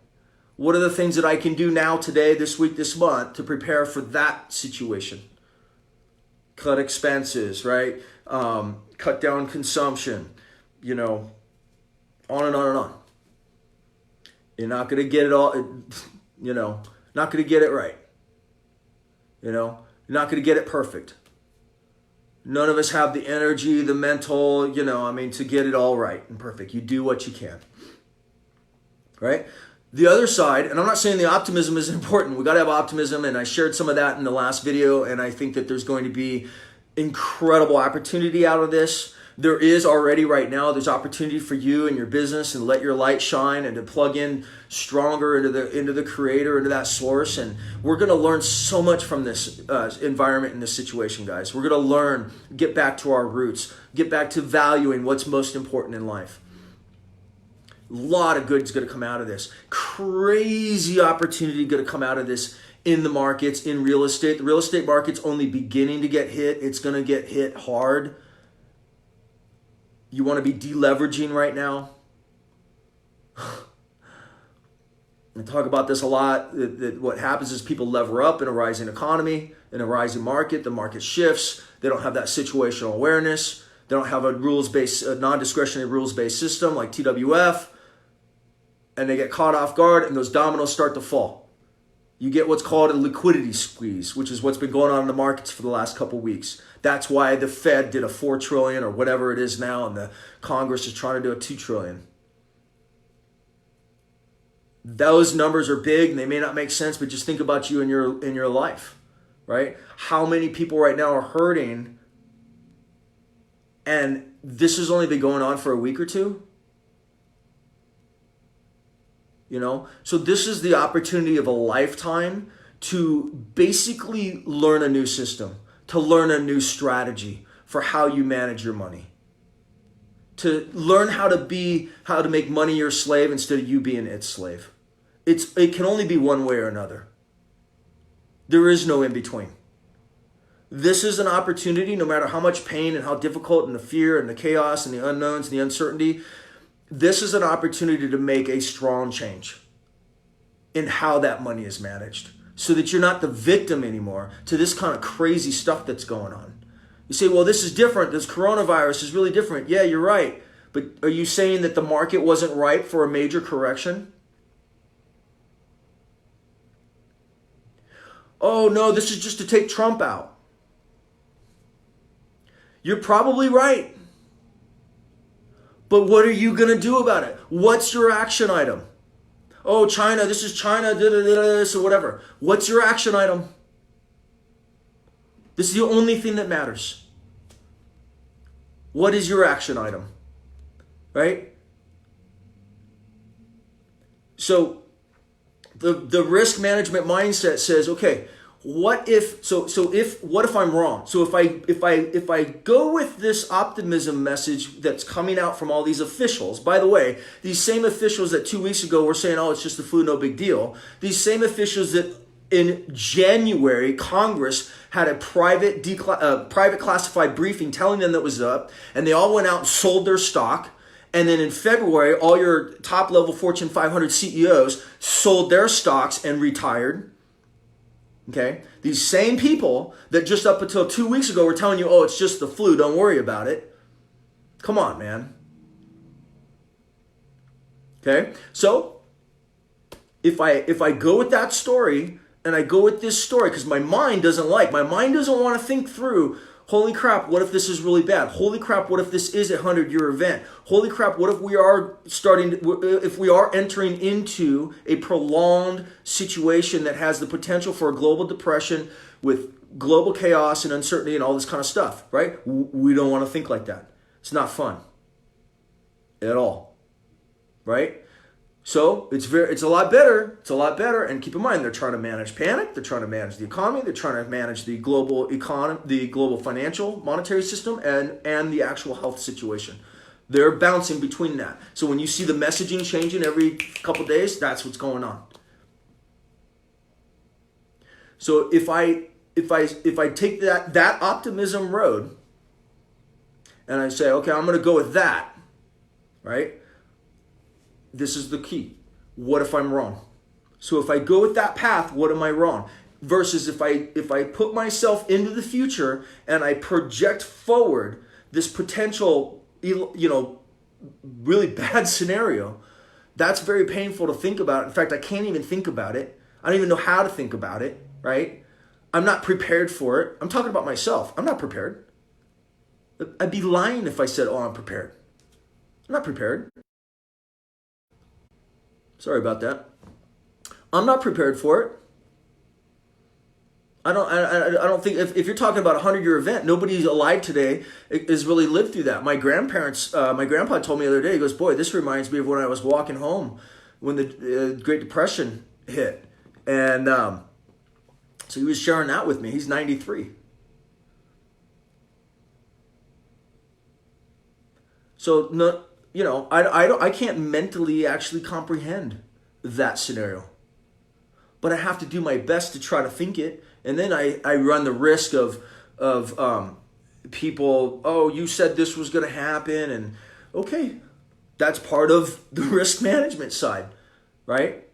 What are the things that I can do now, today, this week, this month to prepare for that situation? Cut expenses, right? Cut down consumption, on and on and on. You're not going to get it all, not going to get it right. You're not going to get it perfect. None of us have the energy, the mental, to get it all right and perfect. You do what you can, right? The other side, and I'm not saying the optimism is important. We got to have optimism, and I shared some of that in the last video, and I think that there's going to be incredible opportunity out of this. There is already right now, there's opportunity for you and your business, and let your light shine, and to plug in stronger into the creator, into that source. And we're going to learn so much from this environment and this situation, guys. We're going to learn, get back to our roots, get back to valuing what's most important in life. A lot of good's going to come out of this. Crazy opportunity going to come out of this in the markets, in real estate. The real estate market's only beginning to get hit. It's going to get hit hard. You want to be deleveraging right now? I talk about this a lot. That what happens is people lever up in a rising economy, in a rising market. The market shifts. They don't have that situational awareness. They don't have a non-discretionary rules-based system like TWF. And they get caught off guard, and those dominoes start to fall. You get what's called a liquidity squeeze, which is what's been going on in the markets for the last couple of weeks. That's why the Fed did a $4 trillion or whatever it is now, and the Congress is trying to do a $2 trillion. Those numbers are big, and they may not make sense, but just think about you in your life, right? How many people right now are hurting, and this has only been going on for a week or two? So this is the opportunity of a lifetime to basically learn a new system, to learn a new strategy for how you manage your money, to learn how to make money your slave instead of you being its slave. It can only be one way or another. There is no in between. This is an opportunity, no matter how much pain and how difficult and the fear and the chaos and the unknowns and the uncertainty. This is an opportunity to make a strong change in how that money is managed so that you're not the victim anymore to this kind of crazy stuff that's going on. You say, well, this is different. This coronavirus is really different. Yeah, you're right. But are you saying that the market wasn't ripe for a major correction? Oh, no, this is just to take Trump out. You're probably right. But what are you going to do about it? What's your action item? Oh, China, this is China, this or whatever. What's your action item? This is the only thing that matters. What is your action item? Right? So the risk management mindset says, okay, what if I'm wrong? So if I go with this optimism message that's coming out from all these officials, by the way, these same officials that 2 weeks ago were saying, oh, it's just the flu, no big deal. These same officials that in January, Congress had a private classified briefing telling them that was up, and they all went out and sold their stock. And then in February, all your top level Fortune 500 CEOs sold their stocks and retired. Okay, these same people that just up until 2 weeks ago were telling you, oh, it's just the flu, don't worry about it. Come on, man. Okay, so if I go with that story and I go with this story, because my mind doesn't want to think through, holy crap, what if this is really bad? Holy crap, what if this is a 100-year event? Holy crap, what if we are entering into a prolonged situation that has the potential for a global depression with global chaos and uncertainty and all this kind of stuff, right? We don't want to think like that. It's not fun at all, right? So it's a lot better. It's a lot better. And keep in mind, they're trying to manage panic. They're trying to manage the economy. They're trying to manage the global economy, the global financial monetary system, and the actual health situation. They're bouncing between that. So when you see the messaging changing every couple days, that's what's going on. So if I take that optimism road, and I say, okay, I'm going to go with that, right? This is the key. What if I'm wrong? So if I go with that path, what am I wrong? Versus if I put myself into the future and I project forward this potential, really bad scenario, that's very painful to think about. In fact, I can't even think about it. I don't even know how to think about it, right? I'm not prepared for it. I'm talking about myself. I'm not prepared. I'd be lying if I said, oh, I'm prepared. I'm not prepared. Sorry about that. I'm not prepared for it. I don't think if you're talking about a 100-year event, nobody alive today has really lived through that. My grandpa told me the other day, he goes, boy, this reminds me of when I was walking home when the Great Depression hit. And so he was sharing that with me. He's 93. So, no, I can't mentally actually comprehend that scenario. But I have to do my best to try to think it. And then I run the risk of people, oh, you said this was going to happen. And okay, that's part of the risk management side, right?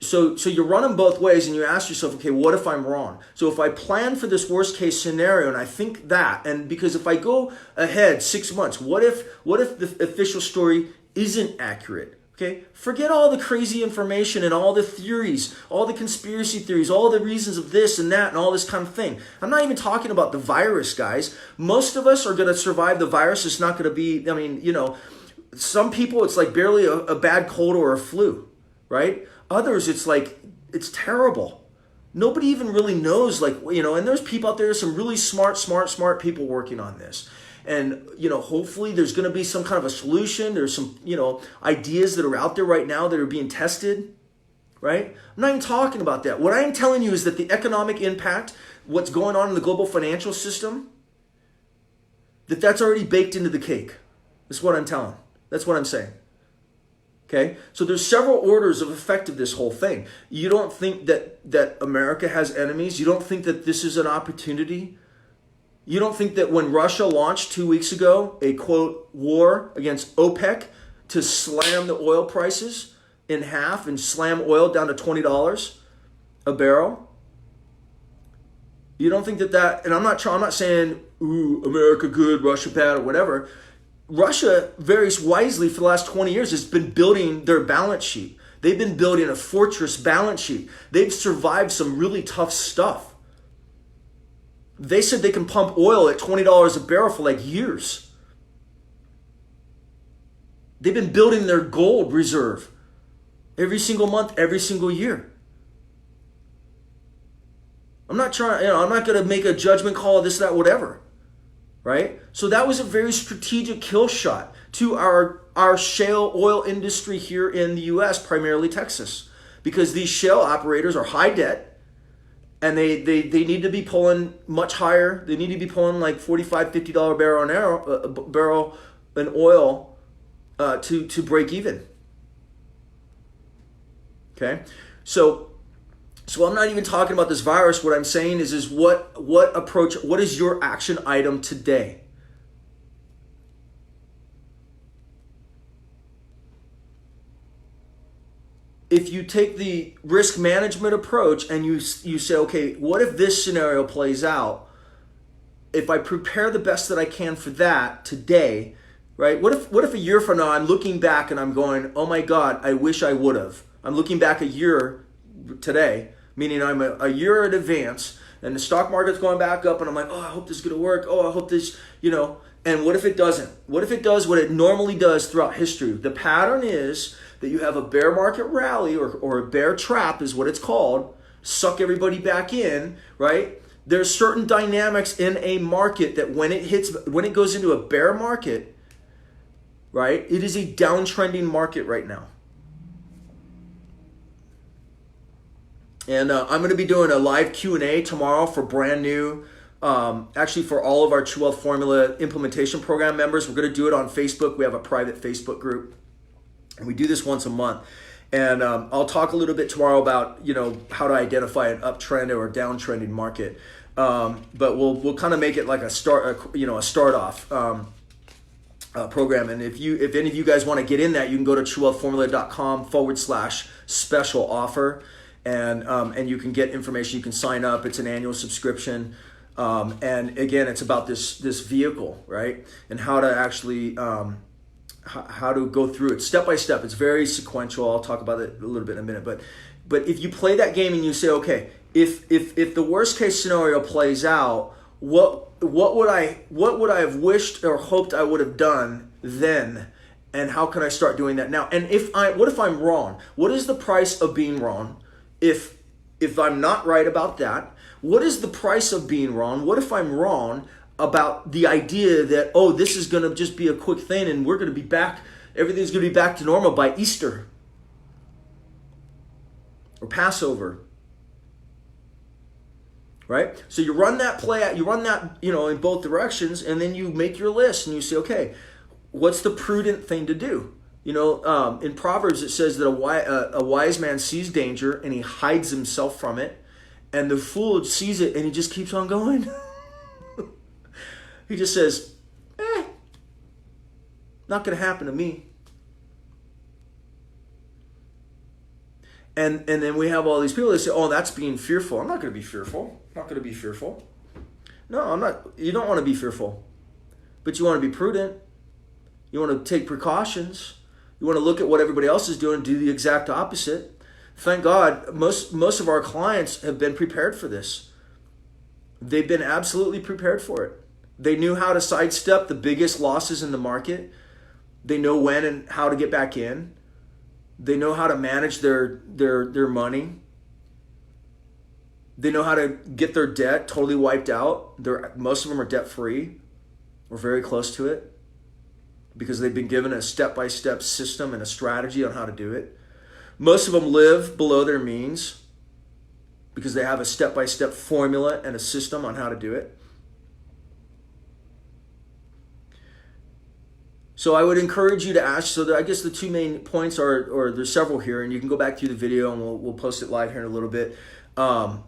So you run them both ways and you ask yourself, okay, what if I'm wrong? So if I plan for this worst case scenario and I think that, and because if I go ahead 6 months, what if the official story isn't accurate? Okay, forget all the crazy information and all the theories, all the conspiracy theories, all the reasons of this and that and all this kind of thing. I'm not even talking about the virus, guys. Most of us are going to survive the virus. It's not going to be, some people it's like barely a bad cold or a flu, right? Others, it's like, it's terrible. Nobody even really knows, and there's people out there, some really smart people working on this. And, hopefully there's going to be some kind of a solution. There's some, ideas that are out there right now that are being tested, right? I'm not even talking about that. What I am telling you is that the economic impact, what's going on in the global financial system, that's already baked into the cake. That's what I'm telling. That's what I'm saying. Okay? So there's several orders of effect of this whole thing. You don't think that America has enemies? You don't think that this is an opportunity? You don't think that when Russia launched 2 weeks ago a, quote, war against OPEC to slam the oil prices in half and slam oil down to $20 a barrel? You don't think that, and I'm not saying, ooh, America good, Russia bad, or whatever. Russia, very wisely for the last 20 years, has been building their balance sheet. They've been building a fortress balance sheet. They've survived some really tough stuff. They said they can pump oil at $20 a barrel for years. They've been building their gold reserve every single month, every single year. I'm not going to make a judgment call, this, that, whatever. Right? So that was a very strategic kill shot to our shale oil industry here in the U.S., primarily Texas. Because these shale operators are high debt. And they need to be pulling much higher. They need to be pulling like $45, $50 barrel in oil to break even. Okay, so I'm not even talking about this virus. What I'm saying is what is your action item today? If you take the risk management approach and you say, okay, what if this scenario plays out? If I prepare the best that I can for that today, right? What if a year from now I'm looking back and I'm going, oh my God, I wish I would have. I'm looking back a year today, meaning I'm a year in advance, and the stock market's going back up, and I'm like, oh, I hope this is going to work. Oh, I hope this, and what if it doesn't? What if it does what it normally does throughout history? The pattern is that you have a bear market rally or a bear trap is what it's called, suck everybody back in, right? There's certain dynamics in a market that when it goes into a bear market, right, it is a downtrending market right now. And I'm going to be doing a live Q&A tomorrow for brand new, actually for all of our True Wealth Formula implementation program members. We're going to do it on Facebook. We have a private Facebook group. And we do this once a month. And I'll talk a little bit tomorrow about, how to identify an uptrend or a downtrending market. But we'll kind of make it like a start off program. And if any of you guys want to get in that, you can go to truewealthformula.com/special offer. And you can get information. You can sign up. It's an annual subscription. And again, it's about this vehicle, right? And how to actually, how to go through it step by step. It's very sequential. I'll talk about it a little bit in a minute. But if you play that game and you say, okay, if the worst case scenario plays out, what would I have wished or hoped I would have done then, and how can I start doing that now? And what if I'm wrong? What is the price of being wrong? If I'm not right about that, what is the price of being wrong? What if I'm wrong about the idea that, oh, this is going to just be a quick thing and we're going to be back, everything's going to be back to normal by Easter or Passover? Right? So you run that play out, you run that, in both directions, and then you make your list and you say, okay, what's the prudent thing to do? In Proverbs it says that a wise man sees danger and he hides himself from it, and the fool sees it and he just keeps on going. He just says, not going to happen to me. And then we have all these people that say, oh, that's being fearful. I'm not going to be fearful. I'm not going to be fearful. No, I'm not. You don't want to be fearful. But you want to be prudent. You want to take precautions. You want to look at what everybody else is doing and do the exact opposite. Thank God, most of our clients have been prepared for this. They've been absolutely prepared for it. They knew how to sidestep the biggest losses in the market. They know when and how to get back in. They know how to manage their money. They know how to get their debt totally wiped out. Most of them are debt free or very close to it because they've been given a step-by-step system and a strategy on how to do it. Most of them live below their means because they have a step-by-step formula and a system on how to do it. So I would encourage you to ask. So I guess the two main points are, or there's several here, and you can go back through the video and we'll post it live here in a little bit. The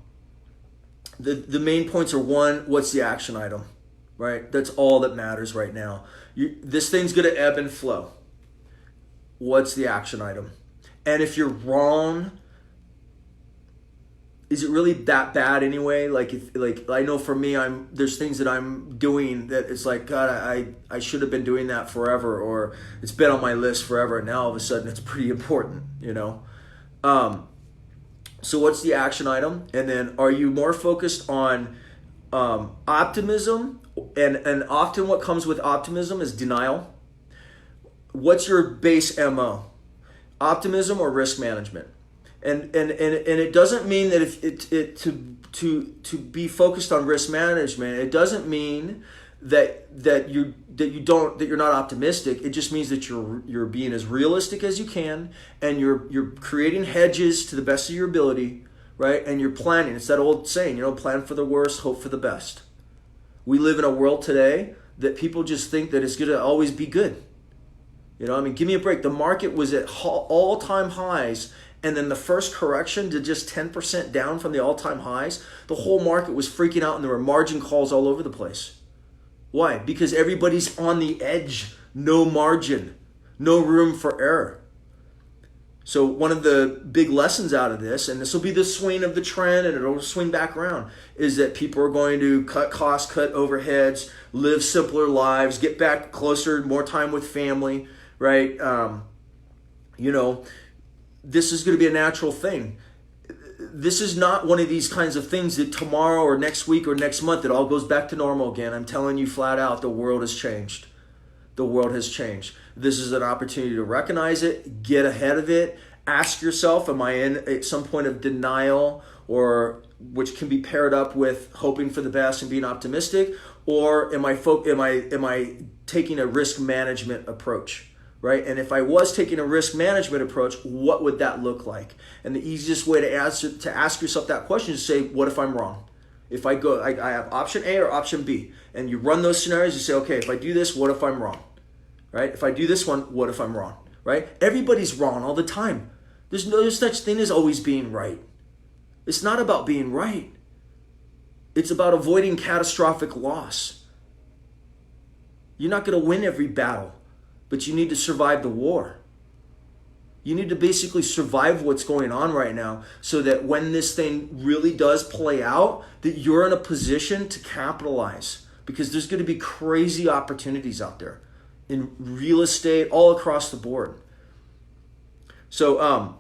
main points are, one, what's the action item, right? That's all that matters right now. This thing's going to ebb and flow. What's the action item? And if you're wrong, is it really that bad anyway? Like I know for me, there's things that I'm doing that it's like, God, I should have been doing that forever, or it's been on my list forever, and now all of a sudden it's pretty important, So what's the action item? And then are you more focused on optimism? And often what comes with optimism is denial. What's your base MO? Optimism or risk management? And it doesn't mean that to be focused on risk management, it doesn't mean that you're not optimistic. It just means that you're being as realistic as you can, and you're creating hedges to the best of your ability, right? And you're planning. It's that old saying, plan for the worst, hope for the best. We live in a world today that people just think that it's going to always be good. Give me a break. The market was at all-time highs, and then the first correction to just 10% down from the all-time highs, the whole market was freaking out and there were margin calls all over the place. Why? Because everybody's on the edge. No margin. No room for error. So one of the big lessons out of this, and this will be the swing of the trend and it'll swing back around, is that people are going to cut costs, cut overheads, live simpler lives, get back closer, more time with family, right? This is going to be a natural thing. This is not one of these kinds of things that tomorrow or next week or next month it all goes back to normal again. I'm telling you flat out, the world has changed. The world has changed. This is an opportunity to recognize it, get ahead of it, ask yourself, am I in at some point of denial, or which can be paired up with hoping for the best and being optimistic, or am I taking a risk management approach? Right? And if I was taking a risk management approach, what would that look like? And the easiest way to ask yourself that question is to say, what if I'm wrong? If I have option A or option B, and you run those scenarios, you say, okay, if I do this, what if I'm wrong? Right? If I do this one, what if I'm wrong? Right? Everybody's wrong all the time. There's no such thing as always being right. It's not about being right. It's about avoiding catastrophic loss. You're not going to win every battle, but you need to survive the war. You need to basically survive what's going on right now so that when this thing really does play out, that you're in a position to capitalize, because there's going to be crazy opportunities out there in real estate all across the board. So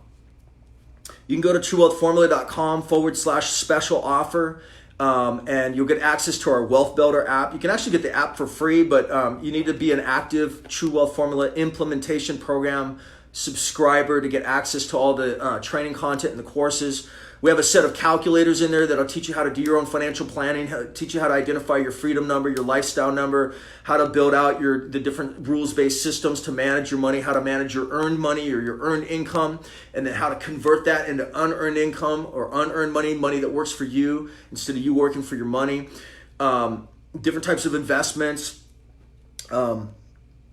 you can go to truewealthformula.com/special offer. and you'll get access to our Wealth Builder app. You can actually get the app for free, but you need to be an active True Wealth Formula Implementation Program subscriber to get access to all the training content and the courses. We have a set of calculators in there that'll teach you how to do your own financial planning, teach you how to identify your freedom number, your lifestyle number, how to build out the different rules-based systems to manage your money, how to manage your earned money or your earned income, and then how to convert that into unearned income or unearned money, money that works for you instead of you working for your money. Different types of investments.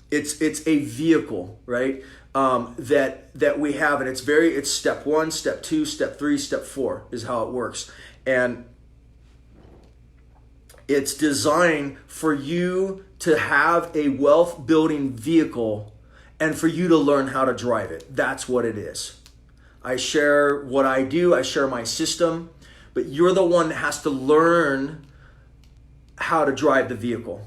It's a vehicle, right? That we have, and it's step 1, step 2, step 3, step 4 is how it works. And it's designed for you to have a wealth building vehicle and for you to learn how to drive it. That's what it is. I share what I do, I share my system, but you're the one that has to learn how to drive the vehicle.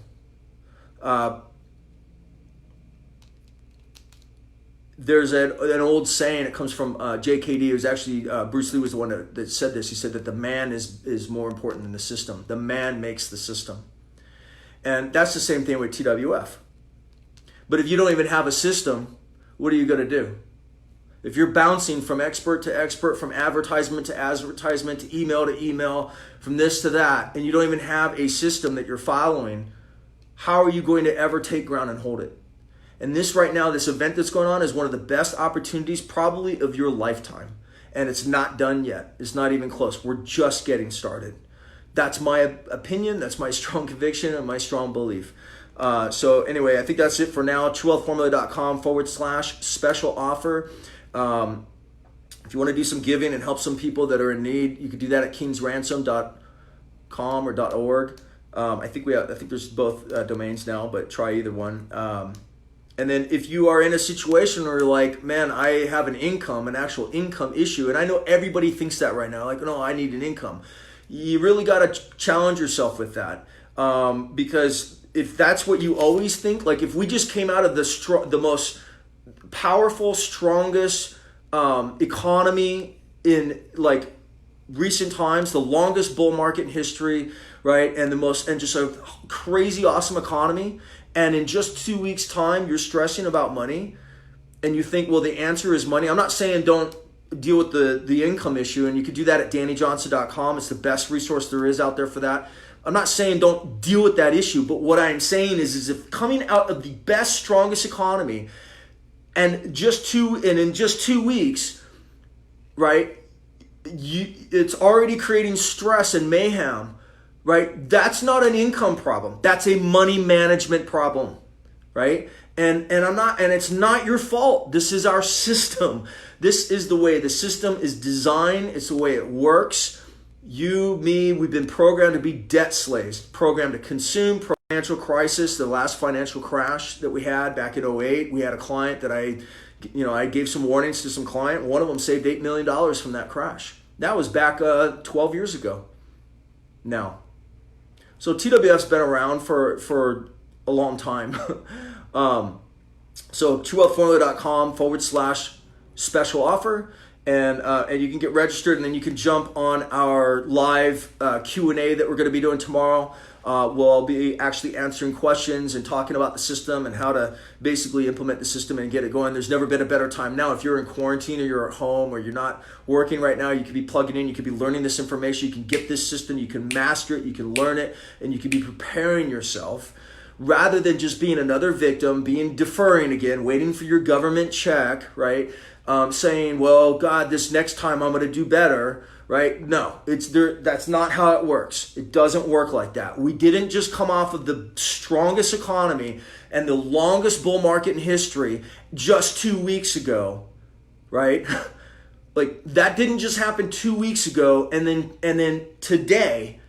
There's an old saying, it comes from JKD. It was actually, Bruce Lee was the one that said this. He said that the man is more important than the system. The man makes the system. And that's the same thing with TWF. But if you don't even have a system, what are you going to do? If you're bouncing from expert to expert, from advertisement to advertisement, to email, from this to that, and you don't even have a system that you're following, how are you going to ever take ground and hold it? And this right now, this event that's going on is one of the best opportunities probably of your lifetime. And it's not done yet. It's not even close. We're just getting started. That's my opinion. That's my strong conviction and my strong belief. So anyway, I think that's it for now. TrueWealthFormula.com/special offer. If you want to do some giving and help some people that are in need, you could do that at kingsransom.com or .org. I think there's both domains now, but try either one. And then if you are in a situation where you're like, man, I have an actual income issue, and I know everybody thinks that right now, like, no, I need an income. You really got to challenge yourself with that. Because if that's what you always think, like if we just came out of the most powerful, strongest economy in like recent times, the longest bull market in history, right? And just a crazy awesome economy. And in just 2 weeks' time, you're stressing about money and you think, well, the answer is money. I'm not saying don't deal with the income issue, and you could do that at DannyJohnson.com. It's the best resource there is out there for that. I'm not saying don't deal with that issue, but what I'm saying is if coming out of the best, strongest economy and in just 2 weeks, right, it's already creating stress and mayhem. Right? That's not an income problem. That's a money management problem. Right? And it's not your fault. This is our system. This is the way the system is designed. It's the way it works. You, me, we've been programmed to be debt slaves, programmed to consume. Financial crisis, the last financial crash that we had back in 2008, we had a client that I gave some warnings to some client. One of them saved $8 million from that crash. That was back 12 years ago now. So TWF's been around for a long time. So TrueWealthFormula.com/special offer, and you can get registered, and then you can jump on our live Q&A that we're going to be doing tomorrow. We'll be actually answering questions and talking about the system and how to basically implement the system and get it going. There's never been a better time now. If you're in quarantine or you're at home or you're not working right now, you could be plugging in, you could be learning this information, you can get this system, you can master it, you can learn it, and you can be preparing yourself rather than just being another victim, deferring again, waiting for your government check, right? Saying, well, God, this next time I'm going to do better. Right? No, that's not how it works. It doesn't work like that. We didn't just come off of the strongest economy and the longest bull market in history just 2 weeks ago, right? Like that didn't just happen 2 weeks ago, and then today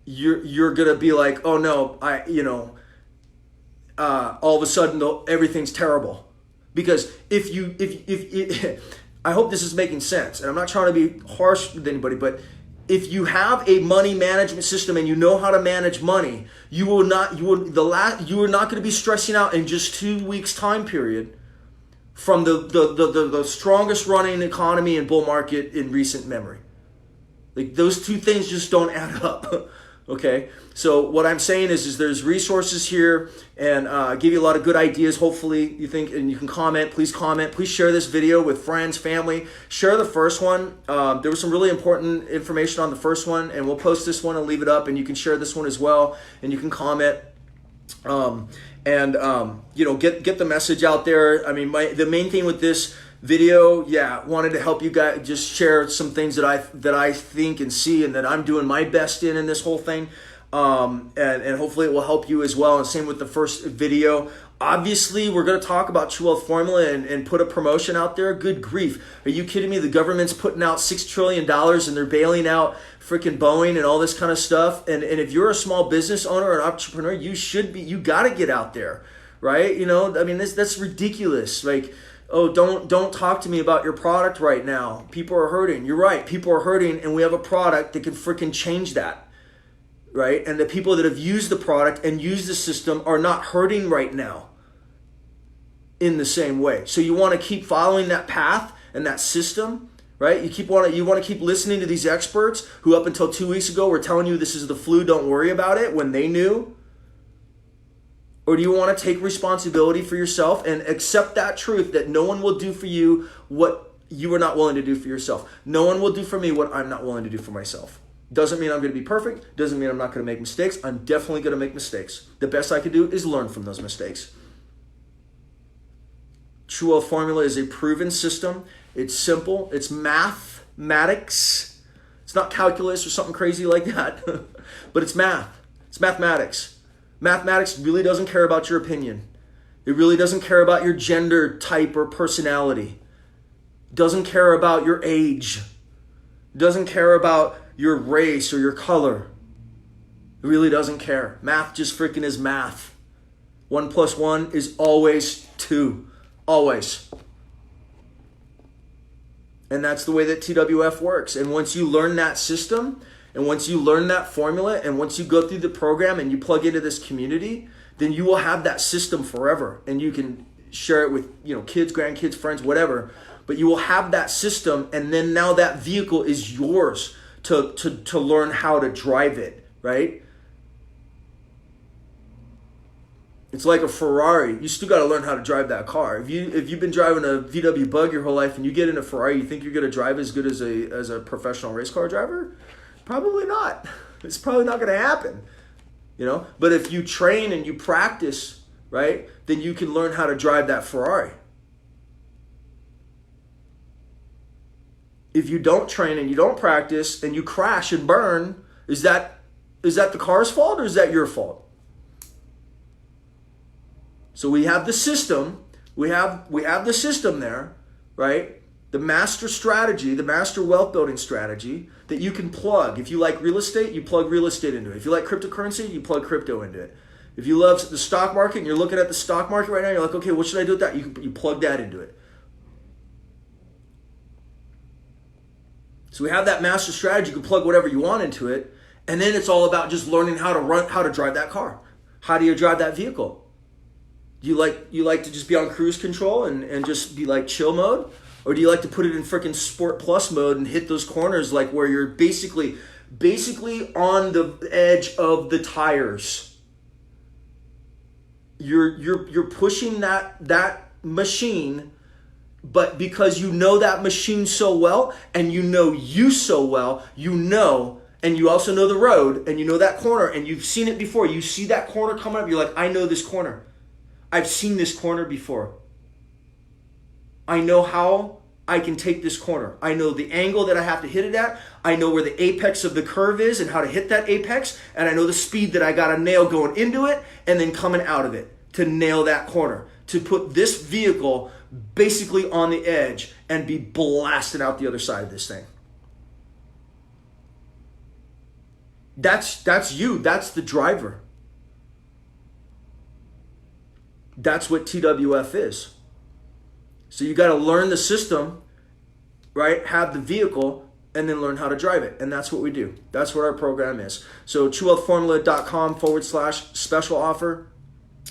you're gonna be like, oh no, all of a sudden everything's terrible, because if I hope this is making sense, and I'm not trying to be harsh with anybody, but if you have a money management system and you know how to manage money, you are not going to be stressing out in just 2 weeks time period from the strongest running economy and bull market in recent memory. Like those two things just don't add up. Okay, so what I'm saying is there's resources here, and give you a lot of good ideas. Hopefully you think, and you can comment. Please share this video with friends, family. Share the first one. There was some really important information on the first one, and we'll post this one and leave it up, and you can share this one as well, and you can comment. You know, get the message out there. I mean, the main thing with this video, wanted to help you guys, just share some things that I think and see, and that I'm doing my best in this whole thing, and hopefully it will help you as well. And same with the first video. Obviously, we're going to talk about True Wealth Formula and put a promotion out there. Good grief. Are you kidding me? The government's putting out $6 trillion and they're bailing out freaking Boeing and all this kind of stuff. And if you're a small business owner or an entrepreneur, you got to get out there, right? You know, I mean, that's ridiculous. Like, oh, don't talk to me about your product right now. People are hurting. You're right. People are hurting, and we have a product that can freaking change that, right? And the people that have used the product and used the system are not hurting right now in the same way. So you want to keep following that path and that system, right? You want to keep listening to these experts who up until 2 weeks ago were telling you this is the flu, don't worry about it, when they knew. Or do you want to take responsibility for yourself and accept that truth that no one will do for you what you are not willing to do for yourself? No one will do for me what I'm not willing to do for myself. Doesn't mean I'm going to be perfect. Doesn't mean I'm not going to make mistakes. I'm definitely going to make mistakes. The best I can do is learn from those mistakes. True Wealth Formula is a proven system. It's simple. It's mathematics. It's not calculus or something crazy like that. But it's math. It's mathematics. Mathematics really doesn't care about your opinion. It really doesn't care about your gender type or personality. It doesn't care about your age. It doesn't care about your race or your color. It really doesn't care. Math just freaking is math. 1 + 1 is always 2. Always. And that's the way that TWF works. And once you learn that system, and once you learn that formula, and once you go through the program and you plug into this community, then you will have that system forever. And you can share it with, you know, kids, grandkids, friends, whatever. But you will have that system, and then now that vehicle is yours to learn how to drive it, right? It's like a Ferrari. You still got to learn how to drive that car. If you've been driving a VW Bug your whole life and you get in a Ferrari, you think you're going to drive as good as a professional race car driver? Probably not. It's probably not going to happen, you know? But if you train and you practice, right, then you can learn how to drive that Ferrari. If you don't train and you don't practice and you crash and burn, is that the car's fault or is that your fault? So we have the system. We have the system there, right? The master strategy, the master wealth building strategy that you can plug. If you like real estate, you plug real estate into it. If you like cryptocurrency, you plug crypto into it. If you love the stock market and you're looking at the stock market right now, you're like, okay, what should I do with that? You plug that into it. So we have that master strategy. You can plug whatever you want into it. And then it's all about just learning how to drive that car. How do you drive that vehicle? Do you like to just be on cruise control and just be like chill mode? Or do you like to put it in freaking Sport Plus mode and hit those corners like where you're basically on the edge of the tires? You're pushing that machine, but because you know that machine so well and you know you so well, you know, and you also know the road and you know that corner and you've seen it before. You see that corner coming up, you're like, I know this corner. I've seen this corner before. I know how I can take this corner. I know the angle that I have to hit it at. I know where the apex of the curve is and how to hit that apex. And I know the speed that I got to nail going into it and then coming out of it to nail that corner. To put this vehicle basically on the edge and be blasted out the other side of this thing. That's you. That's the driver. That's what TWF is. So you got to learn the system, right? Have the vehicle, and then learn how to drive it. And that's what we do. That's what our program is. So truewealthformula.com/special offer.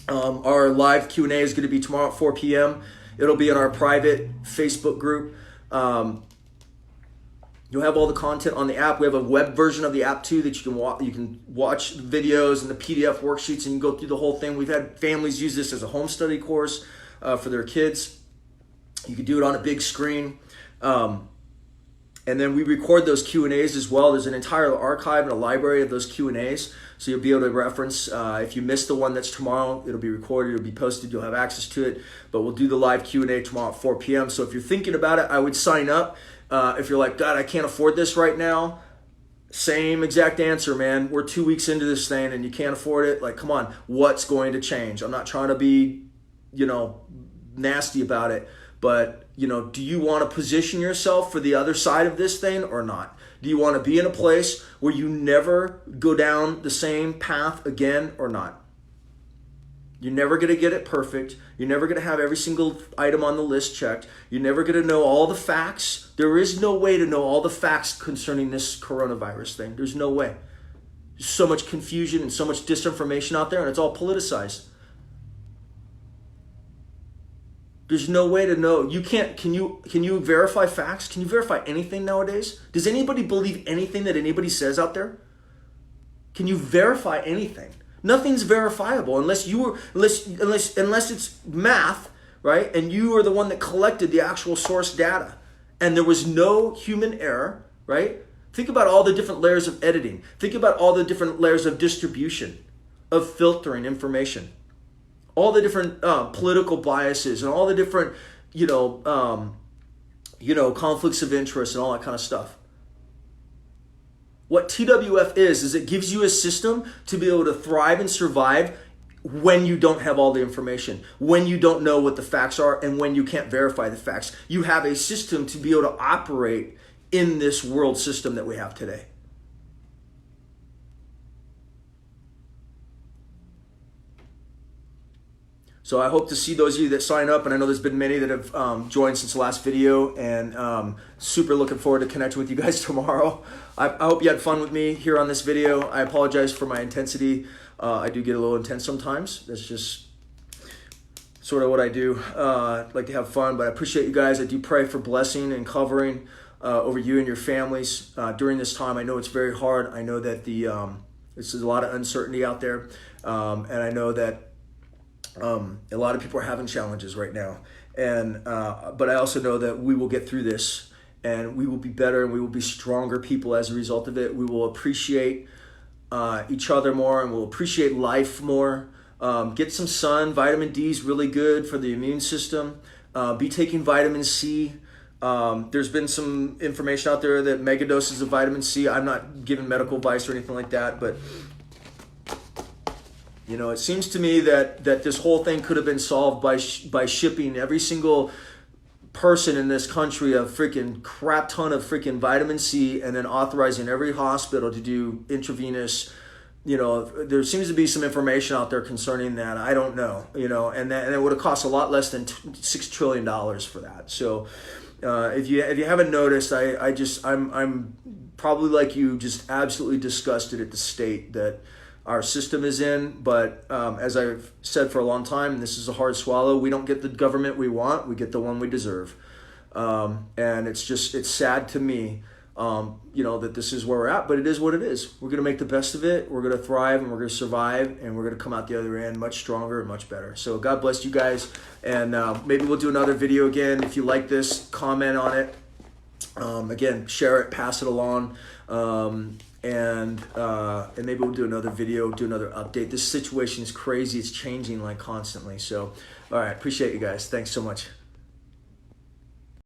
Our live Q&A is going to be tomorrow at 4 p.m. It'll be in our private Facebook group. And then we'll have a You'll have all the content on the app. We have a web version of the app too that you can watch videos and the PDF worksheets, and you can go through the whole thing. We've had families use this as a home study course for their kids. You can do it on a big screen. And then we record those Q&As as well. There's an entire archive and a library of those Q&As, so you'll be able to reference. If you miss the one that's tomorrow, it'll be recorded, it'll be posted, you'll have access to it. But we'll do the live Q&A tomorrow at 4 p.m. So if you're thinking about it, I would sign up. If you're like, God, I can't afford this right now, same exact answer, man. We're 2 weeks into this thing and you can't afford it. Like, come on, what's going to change? I'm not trying to be, nasty about it, but do you want to position yourself for the other side of this thing or not? Do you want to be in a place where you never go down the same path again or not? You're never going to get it perfect. You're never going to have every single item on the list checked. You're never going to know all the facts. There is no way to know all the facts concerning this coronavirus thing. There's no way. There's so much confusion and so much disinformation out there, and it's all politicized. There's no way to know. You can't. Can you verify facts? Can you verify anything nowadays? Does anybody believe anything that anybody says out there? Can you verify anything? Nothing's verifiable unless it's math, right? And you are the one that collected the actual source data, and there was no human error, right? Think about all the different layers of editing. Think about all the different layers of distribution, of filtering information. All the different political biases and all the different, conflicts of interest and all that kind of stuff. What TWF is it gives you a system to be able to thrive and survive when you don't have all the information, when you don't know what the facts are, and when you can't verify the facts. You have a system to be able to operate in this world system that we have today. So I hope to see those of you that sign up, and I know there's been many that have joined since the last video, and super looking forward to connecting with you guys tomorrow. I hope you had fun with me here on this video. I apologize for my intensity. I do get a little intense sometimes. That's just sort of what I do. I like to have fun, but I appreciate you guys. I do pray for blessing and covering over you and your families during this time. I know it's very hard. I know that there's a lot of uncertainty out there, and I know that a lot of people are having challenges right now, but I also know that we will get through this, and we will be better, and we will be stronger people as a result of it. We will appreciate each other more, and we'll appreciate life more. Get some sun. Vitamin D is really good for the immune system. Be taking vitamin C. There's been some information out there that mega doses of vitamin C. I'm not giving medical advice or anything like that, but it seems to me that this whole thing could have been solved by shipping every single person in this country a freaking crap ton of freaking vitamin C, and then authorizing every hospital to do intravenous. There seems to be some information out there concerning that. I don't know, and it would have cost a lot less than $6 trillion for that. So if you haven't noticed, I'm probably like you, just absolutely disgusted at the state that our system is in. But as I've said for a long time, this is a hard swallow. We don't get the government we want, we get the one we deserve. And it's sad to me, that this is where we're at, but it is what it is. We're going to make the best of it. We're going to thrive, and we're going to survive, and we're going to come out the other end much stronger and much better. So God bless you guys. And maybe we'll do another video again. If you like this, comment on it. Again, share it, pass it along. And maybe we'll do another video, do another update. This situation is crazy. It's changing like constantly. So, all right. Appreciate you guys. Thanks so much.